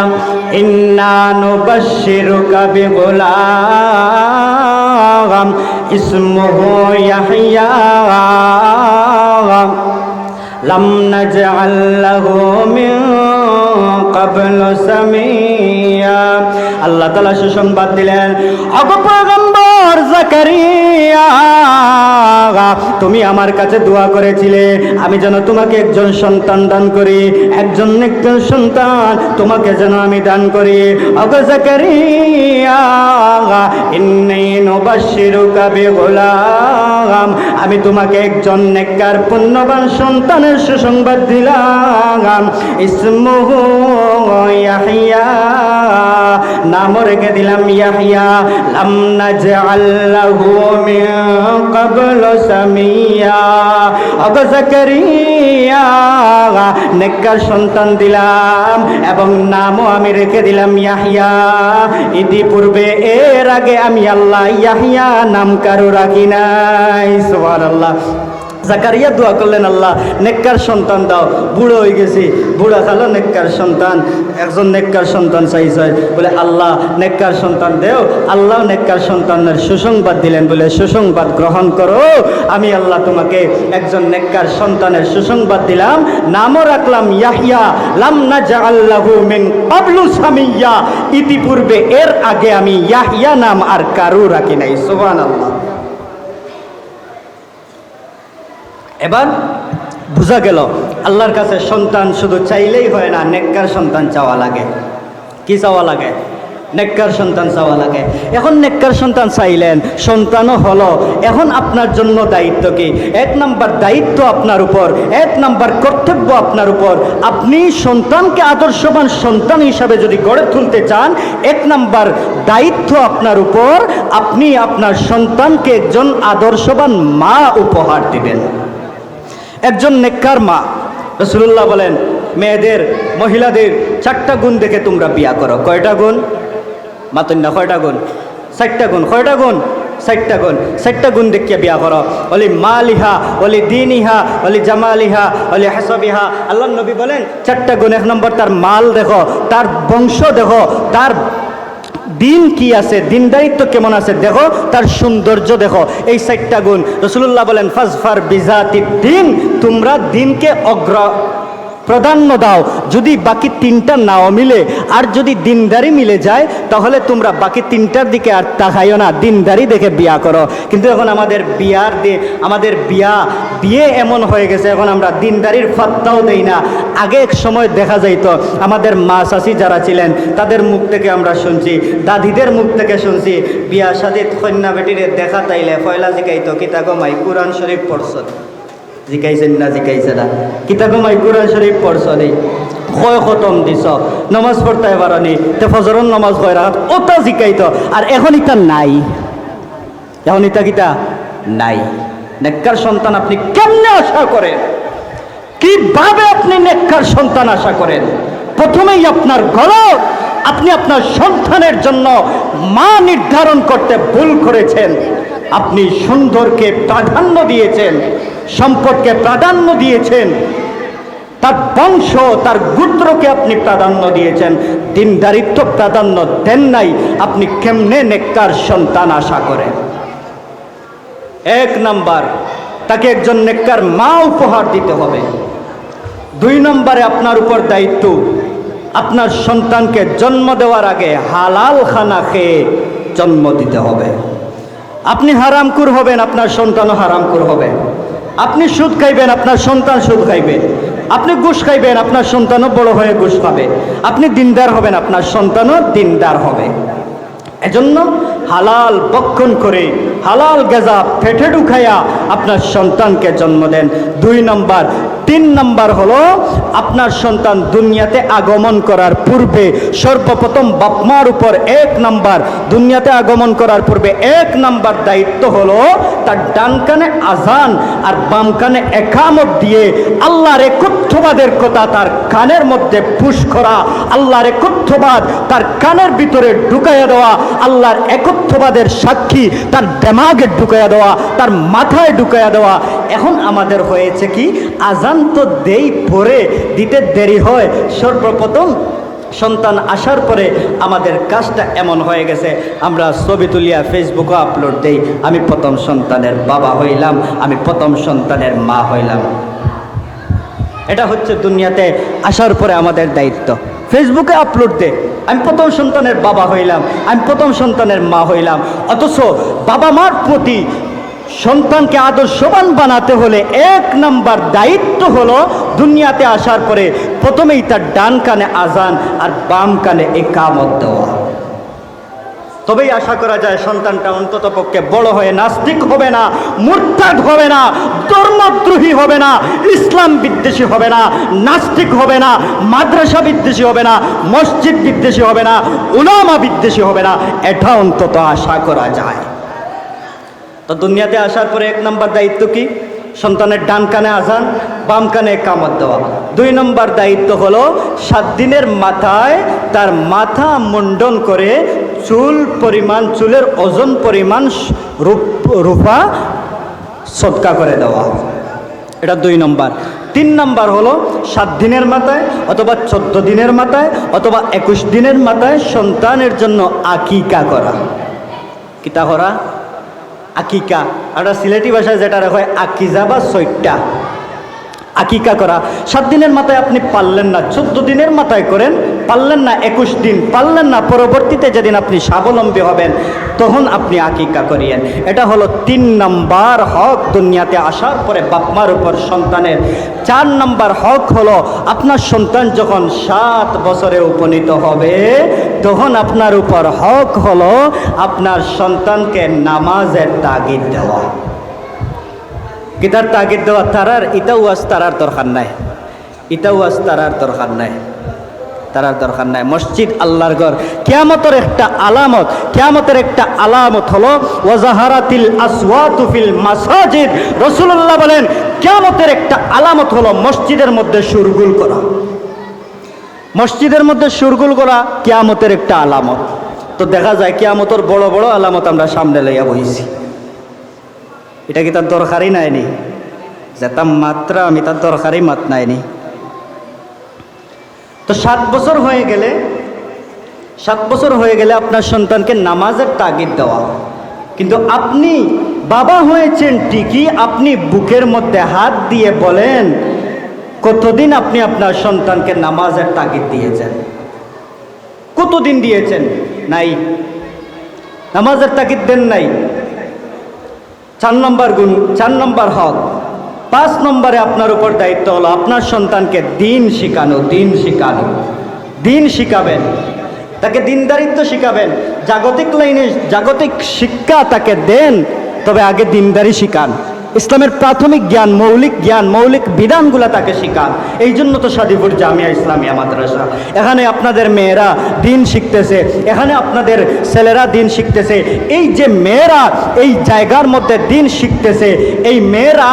ইন্না নুবাশশিরুকা বিগুলাম ইসমুহু ইয়াহইয়া লাম নাজআল লাহু মিন ক্বাবলু সামিয়া। আল্লাহ তাআলা সুসংবাদ দিলেন, ওগো পয়গম্বর জাকারিয়া, তুমি আমার কাছে দোয়া করেছিলে আমি যেন তোমাকে একজন সন্তান দান করি, একজন নেককার সন্তান তোমাকে যেন আমি দান করি। ওগো জাকারিয়া, ইন্নী নুবাশশিরুকা বিগুলাম, আমি তোমাকে একজন নেককার পুণ্যবান সন্তানের সুসংবাদ দিলাম। ইসমুহু ইয়াহইয়া, নাম রেখে দিলাম ইয়াহইয়া। লাম নাজআল লাহু মিন ক্বাবলু সামিয়া। ওগো জাকারিয়া, নেককার সন্তান দিলাম এবং নামও আমি রেখে দিলাম ইয়াহইয়া। ইতিপূর্বে এর আগে আমি আল্লাহ ইয়াহইয়া নাম কারো রাখি নাই। সুবহানাল্লাহ। জাকারিয়া দোয়া করলেন, আল্লাহ নেককার সন্তান দাও, বুড়ো হয়ে গেছি, বুড়া খালো নেককার সন্তান, একজন নেককার সন্তান চাইছে বলে, আল্লাহ নেককার সন্তান দেও। আল্লাহ নেককার সন্তানের সুসংবাদ দিলেন, বলে সুসংবাদ গ্রহণ করো, আমি আল্লাহ তোমাকে একজন নেককার সন্তানের সুসংবাদ দিলাম, নামও রাখলাম ইয়াহইয়া। লাম নাজআল লাহু মিন ক্বাবলু সামিয়া, ইতিপূর্বে এর আগে আমি ইয়াহইয়া নাম আর কারো রাখি নাই। সুবহানাল্লাহ। এবার বোঝা গেল আল্লাহর কাছে সন্তান শুধু চাইলেই হয় না, নেককার সন্তান চাওয়া লাগে। কি চাওয়া লাগে? নেককার সন্তান চাওয়া লাগে। এখন নেককার সন্তান চাইলেন, সন্তানও হলো, এখন আপনার জন্য দায়িত্ব কি? এক নাম্বার দায়িত্ব আপনার উপর, এক নাম্বার কর্তব্য আপনার উপর। আপনি সন্তানকে আদর্শবান সন্তান হিসাবে যদি গড়ে তুলতে চান, এক নাম্বার দায়িত্ব আপনার উপর, আপনি আপনার সন্তানকে একজন আদর্শবান মা উপহার দিবেন, একজন নেককার মা। রাসূলুল্লাহ বলেন, মেয়েদের, মহিলাদের 4টা গুণ দেখে তোমরা বিয়া করো। কয়টা গুণ? মাতন্না কয়টা গুণ? 4টা গুণ। কয়টা গুণ? 4টা গুণ। 4টা গুণ দেখিয়া বিয়া করো। ওলি মালিহা, ওলি দিনিহা, ওলি জামালিহা, ওলি হাসাবিহা। আল্লাহ নবী বলেন 4টা গুণ। 1 নম্বর তার মাল দেখো, তার বংশ দেখো, তার দিন কি আছে, দিনদারিত্ব কেমন আছে দেখো, তার সৌন্দর্য দেখো। এই 4টা গুণ। রাসূলুল্লাহ বলেন, ফাজফার বিজাতি দিন, তোমরা দিনকে প্রাধান্য দাও। যদি বাকি 3টা নাও মিলে, আর যদি দিনদারি মিলে যায়, তাহলে তোমরা বাকি 3টার দিকে আর তাকাইও না, দিনদারি দেখে বিয়া করো। কিন্তু এখন আমাদের বিয়ে এমন হয়ে গেছে, এখন আমরা দিনদারির ফাত্তাও দেই না। আগে এক সময় দেখা যাইতো, আমাদের মা চাচি যারা ছিলেন তাদের মুখ থেকে আমরা শুনছি, দাদিদের মুখ থেকে শুনছি, বিয়া শাদী কন্যা বেটিরে দেখা তাইলে পয়লা জিকাইতো, কিতা গো মাই কুরআন শরীফ পড়ছ? জিকাইছেন না? জিকাইছে না? কিতা গো মাই কুরআন শরীফ পড়ছ নেই? কয় খতম দিছ? নমাজ পড়তে পারনি? তে ফজরের নমাজ কয় রাখাত? ওটা জিকাইতো। আর এখন ইটা নাই, এখন ইটা কিতা নাই। নেককার সন্তান আপনি কেমনে আশা করেন? কিভাবে আপনি নেককার সন্তান আশা করেন? প্রথমেই আপনার গলদ। আপনি আপনার সন্তানের জন্য মা নির্ধারণ করতে ভুল করেছেন। আপনি সুন্দরকে প্রাধান্য দিয়েছেন, সম্পদকে প্রাধান্য দিয়েছেন, তার বংশ, তার গোত্রকে আপনি প্রাধান্য দিয়েছেন, দিনদারিত্ব প্রাধান্য দেন নাই। আপনি কেমনে নেককার সন্তান আশা করেন? এক নাম্বার, তাকে একজন নেককার মা উপহার দিতে হবে। 2 নম্বরে আপনার উপর দায়িত্ব, আপনার সন্তানকে জন্ম দেওয়ার আগে হালাল খানা খেয়ে জন্ম দিতে হবে। আপনি হারামখোর হবেন, আপনার সন্তানও হারামখোর হবে। আপনি সুদ খাইবেন, আপনার সন্তান সুদ খাইবে। আপনি ঘুষ খাইবেন, আপনার সন্তানও বড় হয়ে ঘুষ খাবে। আপনি দিনদার হবেন, আপনার সন্তানও দিনদার হবে। এজন্য হালাল ভক্ষণ করে, হালাল গেজা পেটে ঢুকাইয়া আপনার সন্তানকে জন্ম দেন। 2 নম্বর। 3 নম্বর হলো, আপনার সন্তান দুনিয়াতে আগমন করার পূর্বে সর্বপ্রথম বাপমার উপর 1 নম্বর, দুনিয়াতে আগমন করার পূর্বে 1 নম্বর দায়িত্ব হলো তার ডান কানে আজান আর বাম কানে একামত দিয়ে আল্লাহর একত্ববাদের কথা তার কানের মধ্যে পুশ করা, আল্লাহর একত্ববাদ তার কানের ভিতরে ঢুকাইয়া দেওয়া, আল্লাহর একত্ববাদের সাক্ষী তার দেমাগে ঢুকাইয়া দেওয়া, তার মাথায় ঢুকাইয়া দেওয়া। এখন আমাদের হয়েছে কি, আজান তো দেই পরে দিতে দেরি হয়, সর্বপ্রথম সন্তান আসার পরে আমাদের কাজটা এমন হয়ে গেছে, আমরা ছবি তুলিয়া ফেসবুকে আপলোড দেই, আমি প্রথম সন্তানের বাবা হইলাম, আমি প্রথম সন্তানের মা হইলাম। এটা হচ্ছে দুনিয়াতে আসার পরে আমাদের দায়িত্ব। ফেসবুকে আপলোড দে, আমি প্রথম সন্তানের বাবা হইলাম, আমি প্রথম সন্তানের মা হইলাম। অথচ বাবা মার প্রতি সন্তানকে আদর্শবান বানাতে হলে 1 নম্বর দায়িত্ব হলো দুনিয়াতে আসার পরে প্রথমেই তার ডান কানে আজান আর বাম কানে ইকামত দেওয়া। তবেই আশা করা যায় সন্তানটা অন্তত পক্ষে বড় হয়ে নাস্তিক হবে না, মুরতাদ হবে না, ধর্মদ্রোহী হবে না, ইসলাম বিদ্বেষী হবে না, নাস্তিক হবে না, মাদ্রাসা বিদ্বেষী হবে না, মসজিদ বিদ্বেষী হবে না, উলামা বিদ্বেষী হবে না। এটা অন্তত আশা করা যায়। তো দুনিয়াতে আসার পরে 1 নম্বর দায়িত্ব কি? সন্তানের ডান কানে আজান, বাম কানে ইকামত দেওয়া। 2 নম্বর দায়িত্ব হলো 7 দিনের মাথায় তার মাথা মুন্ডন করে চুল পরিমাণ, চুলের ওজন পরিমাণ রূপা সদকা করে দেওয়া। এটা 2 নম্বর। 3 নম্বর হলো 7 দিনের মাথায় অথবা 14 দিনের মাথায় অথবা 21 দিনের মাথায় সন্তানের জন্য আকিকা করা। কিতা করা? আকিকা। আমরা সিলেটি ভাষায় যেটা রাখা হয় আকিজা বা সৈটা, আকিকা করা। 7 দিনের মাথায় আপনি পারলেন না, 14 দিনের মাথায় করেন, পারলেন না 21 দিন, পারলেন না পরবর্তীতে যেদিন আপনি স্বাবলম্বী হবেন তখন আপনি আকিকা করিয়েন। এটা হলো 3 নম্বর হক দুনিয়াতে আসার পরে বাপমার উপর সন্তানের। 4 নম্বর হক হলো আপনার সন্তান যখন 7 বছরে উপনীত হবে তখন আপনার উপর হক হলো আপনার সন্তানকে নামাজের তাগিদ দেওয়া। কিতার তাগিদ দেওয়া? তারার ইটাও আজ তারার দরকার নাই, ইটাও আজ তারার দরকার নাই, তারার দরকার নাই। মসজিদ আল্লাহর ঘর। কিয়ামতের একটা আলামত, কিয়ামতের একটা আলামত হলো ওয়াজাহারাতিল আসওয়াতু ফিল মাসাজিদ। রাসূলুল্লাহ বলেন কিয়ামতের একটা আলামত হলো মসজিদের মধ্যে সুরগুল করা। মসজিদের মধ্যে সুরগুল করা কিয়ামতের একটা আলামত। তো দেখা যায় কিয়ামতের বড় বড় আলামত আমরা সামনে লইয়া বইছি। এটা কি তার দরকারই নাইনি? যেতাম মাত্রা আমি তার দরকারই মাত নাইনি। তো 7 বছর হয়ে গেলে, 7 বছর হয়ে গেলে আপনার সন্তানকে নামাজের তাগিদ দেওয়া। কিন্তু আপনি বাবা হয়েছেন ঠিকই, আপনি বুকের মধ্যে হাত দিয়ে বলেন কতদিন আপনি আপনার সন্তানকে নামাজের তাগিদ দিয়েছেন? কতদিন দিয়েছেন? নাই, নামাজের তাগিদ দেন নাই। 4 নম্বর গুণ, 4 নম্বর হক। 5 নম্বরে আপনার উপর দায়িত্ব হলো আপনার সন্তানকে দিন শিখানো। দিন শিখানো, দিন শিখাবেন, তাকে দিনদারিত্ব শিখাবেন। জাগতিক লাইনে জাগতিক শিক্ষা তাকে দেন, তবে আগে দিনদারি শিখান। ইসলামের প্রাথমিক জ্ঞান, মৌলিক বিধানগুলো তাকে শিখান। এই জন্য তো সাদিপুর জামিয়া ইসলামিয়া মাদ্রাসা। এখানে আপনাদের মেয়েরা দিন শিখতেছে, এখানে আপনাদের ছেলেরা দিন শিখতেছে। এই যে মেয়েরা এই জায়গার মধ্যে দিন শিখতেছে, এই মেয়েরা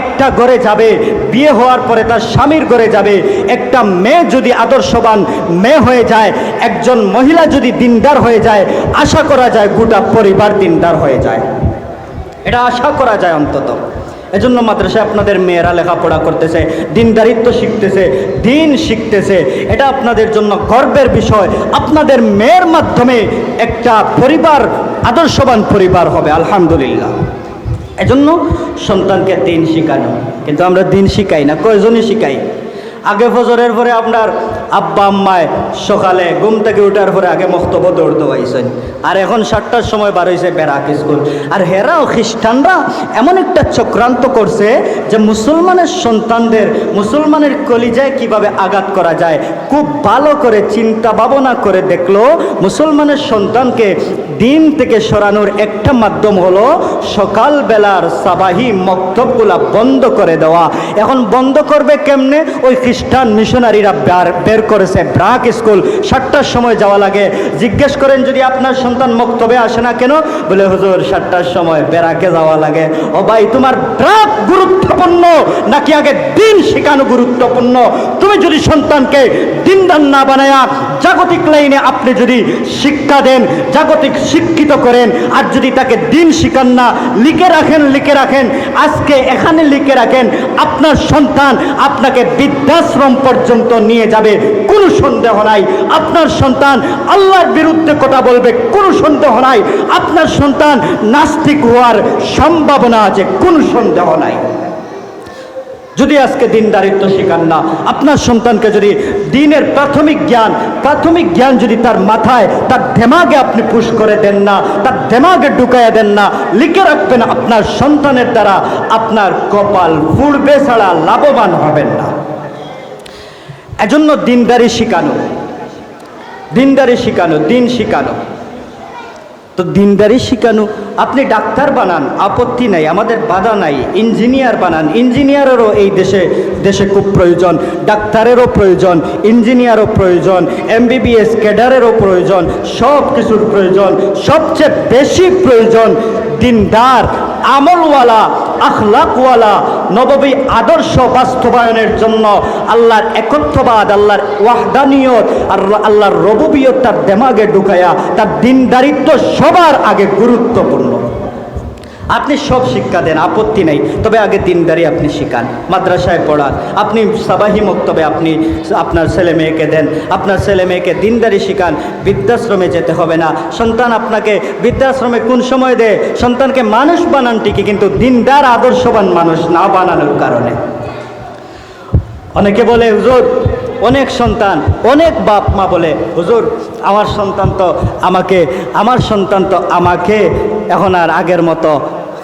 একটা ঘরে যাবে, বিয়ে হওয়ার পরে তার স্বামীর ঘরে যাবে। একটা মেয়ে যদি আদর্শবান মেয়ে হয়ে যায়, একজন মহিলা যদি দিনদার হয়ে যায়, আশা করা যায় গোটা পরিবার দিনদার হয়ে যায়, এটা আশা করা যায় অন্তত। এজন্য মাদ্রাসায় আপনাদের মেয়েরা লেখাপড়া করতেছে, দিনদারিত্ব শিখতেছে, দিন শিখতেছে, এটা আপনাদের জন্য গর্বের বিষয়। আপনাদের মেয়ের মাধ্যমে একটা পরিবার আদর্শবান পরিবার হবে, আলহামদুলিল্লাহ। এজন্য সন্তানকে দিন শিখানো। কিন্তু আমরা দিন শিখাই না, কয়জনই শিখাই? আগে ফজরের পরে আপনার আব্বা আম্মায় সকালে ঘুম থেকে উঠার পরে আগে মক্তব্য দৌড় দেওয়াইছেন, আর এখন 7টার সময় বার হয়েছে বেরাক স্কুল। আর হেরাও খ্রিস্টানরা এমন একটা চক্রান্ত করছে যে মুসলমানের সন্তানদের, মুসলমানের কলিজায় কিভাবে আঘাত করা যায় খুব ভালো করে চিন্তা ভাবনা করে দেখলো। মুসলমানের সন্তানকে দিন থেকে সরানোর একটা মাধ্যম হলো সকালবেলার সাবাহি মক্তবগুলা বন্ধ করে দেওয়া। এখন বন্ধ করবে কেমনে? ওই খ্রিস্টান মিশনারিরা বের করেছে ব্রাক স্কুল, 7টার সময় যাওয়া লাগে। জিজ্ঞেস করেন যদি আপনার সন্তান মক্তবে আসে না কেন, বলে হুজুর 7টার সময় বেরাকে যাওয়া লাগে। ও ভাই, তোমার ব্রাক গুরুত্বপূর্ণ নাকি আগে দিন শেখানো গুরুত্বপূর্ণ? তুমি যদি সন্তানকে দিনদার না বানায়া জাগতিক লাইনে আপনি যদি শিক্ষা দেন, জাগতিক শিক্ষিত করেন, আর যদি তাকে দিন শিখান না, লিখে রাখেন আজকে এখানে লিখে রাখেন, আপনার সন্তান আপনাকে বৃদ্ধাশ্রম পর্যন্ত নিয়ে যাবে, কোনো সন্দেহ নাই। আপনার সন্তান আল্লাহর বিরুদ্ধে কথা বলবে, কোনো সন্দেহ নাই। আপনার সন্তান নাস্তিক হওয়ার সম্ভাবনা আছে, কোনো সন্দেহ নাই। যদি আজকে দিনদারিত্ব শিখান না, আপনার সন্তানকে যদি দিনের প্রাথমিক জ্ঞান যদি তার মাথায়, তার দেমাগে আপনি পুশ করে দেন না, তার দেমাগে ঢুকাইয়া দেন না, লিখে রাখবেন, আপনার সন্তানের দ্বারা আপনার কপাল পুড়বে ছাড়া লাভবান হবেন না। এজন্য দিনদারি শিখানো, দিন শিখানো। তো দিনদারি শিখানো, আপনি ডাক্তার বানান, আপত্তি নাই, আমাদের বাধা নাই। ইঞ্জিনিয়ার বানান, ইঞ্জিনিয়ারেরও এই দেশে খুব প্রয়োজন, ডাক্তারেরও প্রয়োজন, ইঞ্জিনিয়ারও প্রয়োজন, MBBS ক্যাডারেরও প্রয়োজন, সব কিছুর প্রয়োজন। সবচেয়ে বেশি প্রয়োজন দিনদার, আমলওয়ালা, আখলাকওয়ালা, নববী আদর্শ বাস্তবায়নের জন্য আল্লাহর একত্ববাদ, আল্লাহর ওয়াহদানিয়ত আর আল্লাহর রুবুবিয়ত তার দেমাগে ঢুকায়া তার দিনদারিত্ব সবার আগে গুরুত্বপূর্ণ। আপনি সব শিক্ষা দেন, আপত্তি নেই, তবে আগে দিনদারি আপনি শিখান, মাদ্রাসায় পড়ান, আপনি সাবাহি মক্তবে আপনি আপনার ছেলে মেয়েকে দেন, আপনার ছেলে মেয়েকে দিনদারি শিখান। বৃদ্ধাশ্রমে যেতে হবে না। সন্তান আপনাকে বৃদ্ধাশ্রমে কোন সময় দেয়? সন্তানকে মানুষ বানান ঠিকই, কিন্তু দিনদার আদর্শবান মানুষ না বানানোর কারণে। অনেকে বলে হুজুর, অনেক সন্তান, অনেক বাপ মা বলে হুজুর আমার সন্তান তো আমাকে এখন আর আগের মতো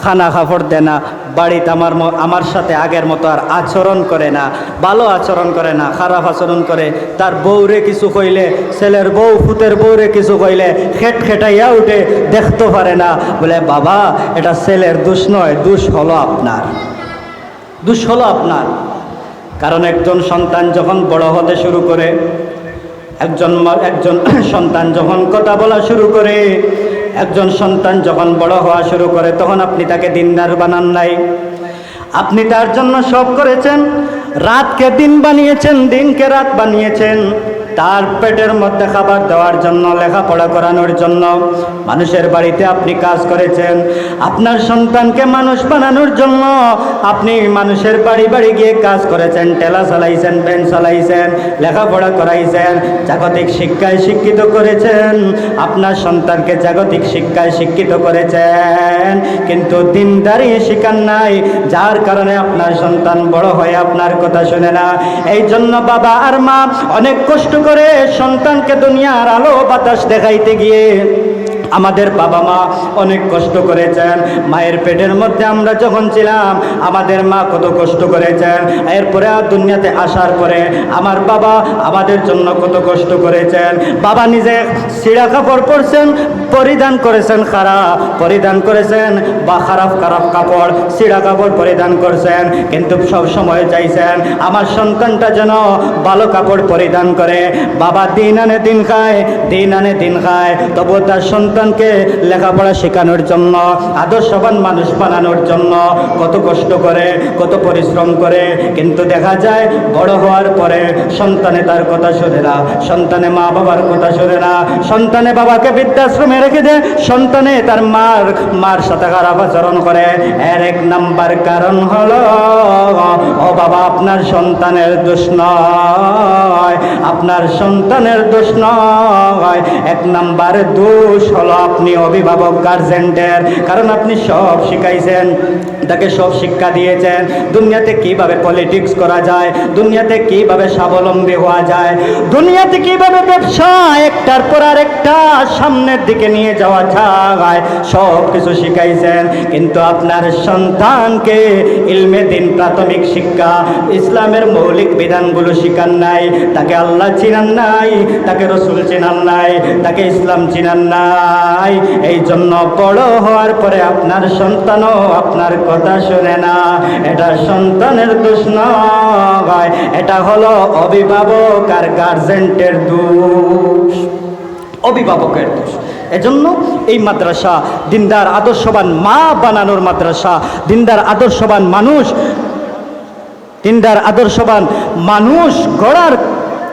খানা খাফড় দেয় না, বাড়িতে আমার সাথে আগের মতো আর আচরণ করে না, ভালো আচরণ করে না, খারাপ আচরণ করে। তার বউরে কিছু কইলে, ছেলের বউ ফুতের বউরে কিছু কইলে খেটাইয়া উঠে, দেখতে পারে না। বলে বাবা, এটা ছেলের দোষ নয়, দোষ হলো আপনার। কারণ একজন সন্তান যখন বড় হতে শুরু করে, একজন সন্তান যখন কথা বলা শুরু করে, একজন সন্তান যখন বড় হওয়া শুরু করে, তখন আপনি তাকে দিনদার বানান নাই। আপনি তার জন্য সব করেছেন, রাতকে দিন বানিয়েছেন, দিনকে রাত বানিয়েছেন, তার পেটের মধ্যে খাবার দেওয়ার জন্য, লেখাপড়া করানোর জন্য মানুষের বাড়িতে আপনি কাজ করেছেন। আপনার সন্তানকে মানুষ বানানোর জন্য আপনি মানুষের বাড়ি বাড়ি গিয়ে কাজ করেছেন, ঠেলা চালাইছেন, ভ্যান চালাইছেন, লেখাপড়া করাইছেন, জাগতিক শিক্ষায় শিক্ষিত করেছেন। আপনার সন্তানকে জাগতিক শিক্ষায় শিক্ষিত করেছেন, কিন্তু দিনদারি শিখান নাই, যার কারণে আপনার সন্তান বড় হয়ে আপনার কথা শুনে না। এই জন্য বাবা আর মা অনেক কষ্ট করে সন্তানকে দুনিয়ার আলো বাতাস দেখাইতে গিয়ে আমাদের বাবা মা অনেক কষ্ট করেছেন। মায়ের পেটের মধ্যে আমরা যখন ছিলাম আমাদের মা কত কষ্ট করেছেন। এরপরে দুনিয়াতে আসার পরে আমার বাবা আমাদের জন্য কত কষ্ট করেছেন। বাবা নিজে ছিঁড়া কাপড় পরছেন, পরিধান করেছেন খারাপ, পরিধান করেছেন বা খারাপ খারাপ কাপড়, ছিঁড়া কাপড় পরিধান করছেন, কিন্তু সব সময় চাইছেন আমার সন্তানটা যেন ভালো কাপড় পরিধান করে। বাবা দিন আনে দিন খায়, দিন আনে দিন খায়, তবু তার সন্তানকে লেখাপড়া শেখানোর জন্য, আদর্শবান মানুষ বানানোর জন্য কত কষ্ট করে, কত পরিশ্রম করে। কিন্তু দেখা যায় বড় হওয়ার পরে সন্তানে তার কথা শোনে না, সন্তানে মা বাবার কথা শোনে না, সন্তানে বাবাকে বৃদ্ধাশ্রমে রেখে দেয়, সন্তানে তার মার সাথে খারাপ আচরণ করে। এর এক নাম্বার কারণ হলো, ও বাবা আপনার সন্তানের দোষ নয়, আপনার সন্তানের দোষ নয়, এক নাম্বার দোষ হলো আপনি অভিভাবক গার্জেন্টের। কারণ আপনি সব শিখাইছেন, তাকে সব শিক্ষা দিয়েছেন দুনিয়াতে কিভাবে পলিটিক্স করা যায়, দুনিয়াতে কিভাবে স্বাবলম্বী হওয়া যায়, দুনিয়াতে কিভাবে ব্যবসা একটার পর আরেকটা সামনের দিকে নিয়ে যাওয়া যায়, সব কিছু শিখাইছেন। কিন্তু আপনার সন্তানকে ইলমে দিন, প্রাথমিক শিক্ষা, ইসলামের মৌলিক বিধানগুলো শিখান নাই, তাকে আল্লাহ চিনান নাই, তাকে রসুল চিনান নাই, তাকে ইসলাম চিনান নাই। এই জন্য বড় হওয়ার পরে আপনার সন্তানও আপনার কথা শুনে না। এটা সন্তানের দোষ নয়, এটা হলো অভিভাবক আর গার্জেন্টের দোষ, অভিভাবকের দোষ। এজন্য এই মাদ্রাসা দিনদার আদর্শবান মা বানানোর মাদ্রাসা, দিনদার আদর্শবান মানুষ, দিনদার আদর্শবান মানুষ গড়ার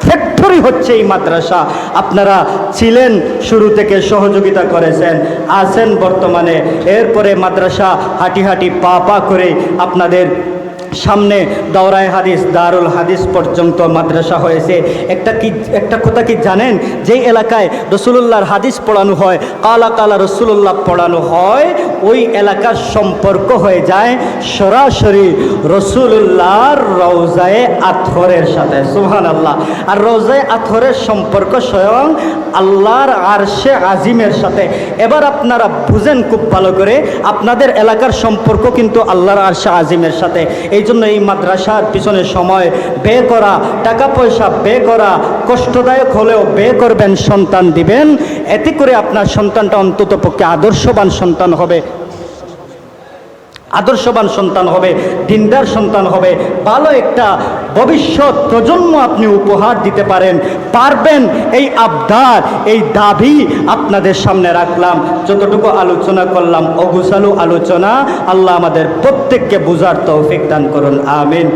ফ্যাক্টরি হচ্ছে এই মাদ্রাসা। আপনারা ছিলেন শুরু থেকে, সহযোগিতা করেছেন, আছেন বর্তমানে। এরপরে মাদ্রাসা হাঁটি হাঁটি পা পা করে আপনাদের সামনে দাওরায়ে হাদিস, দারুল হাদিস পর্যন্ত মাদ্রাসা হয়েছে। একটা কথা কি জানেন, যেই এলাকায় রসুলুল্লাহর হাদিস পড়ানো হয়, কালা কালা রসুলুল্লাহ পড়ানো হয়, ওই এলাকার সম্পর্ক হয়ে যায় সরাসরি রসুলুল্লাহর রওজায়ে আতহরের সাথে। সুবহানাল্লাহ। আর রওজায়ে আতহরের সম্পর্ক স্বয়ং আল্লাহর আরশে আজিমের সাথে। এবার আপনারা বুঝেন খুব ভালো করে, আপনাদের এলাকার সম্পর্ক কিন্তু আল্লাহর আরশে আজিমের সাথে। এই জন্য এই মাদ্রাসার পিছনে সময় ব্যয় করা, টাকা পয়সা ব্যয় করা, কষ্টদায়ক হলেও ব্যয় করবেন, সন্তান দিবেন, এতে করে আপনার সন্তানটা অন্তত পক্ষে আদর্শবান সন্তান হবে, আদর্শবান সন্তান হবে, দিনদার সন্তান হবে, ভালো একটা ভবিষ্যৎ প্রজন্ম আপনি উপহার দিতে পারবেন। এই আবদার, এই দাবি আপনাদের সামনে রাখলাম। যতটুকু আলোচনা করলাম অগুছালো আলোচনা, আল্লাহ আমাদের প্রত্যেককে বুঝার তৌফিক দান করুন, আমিন।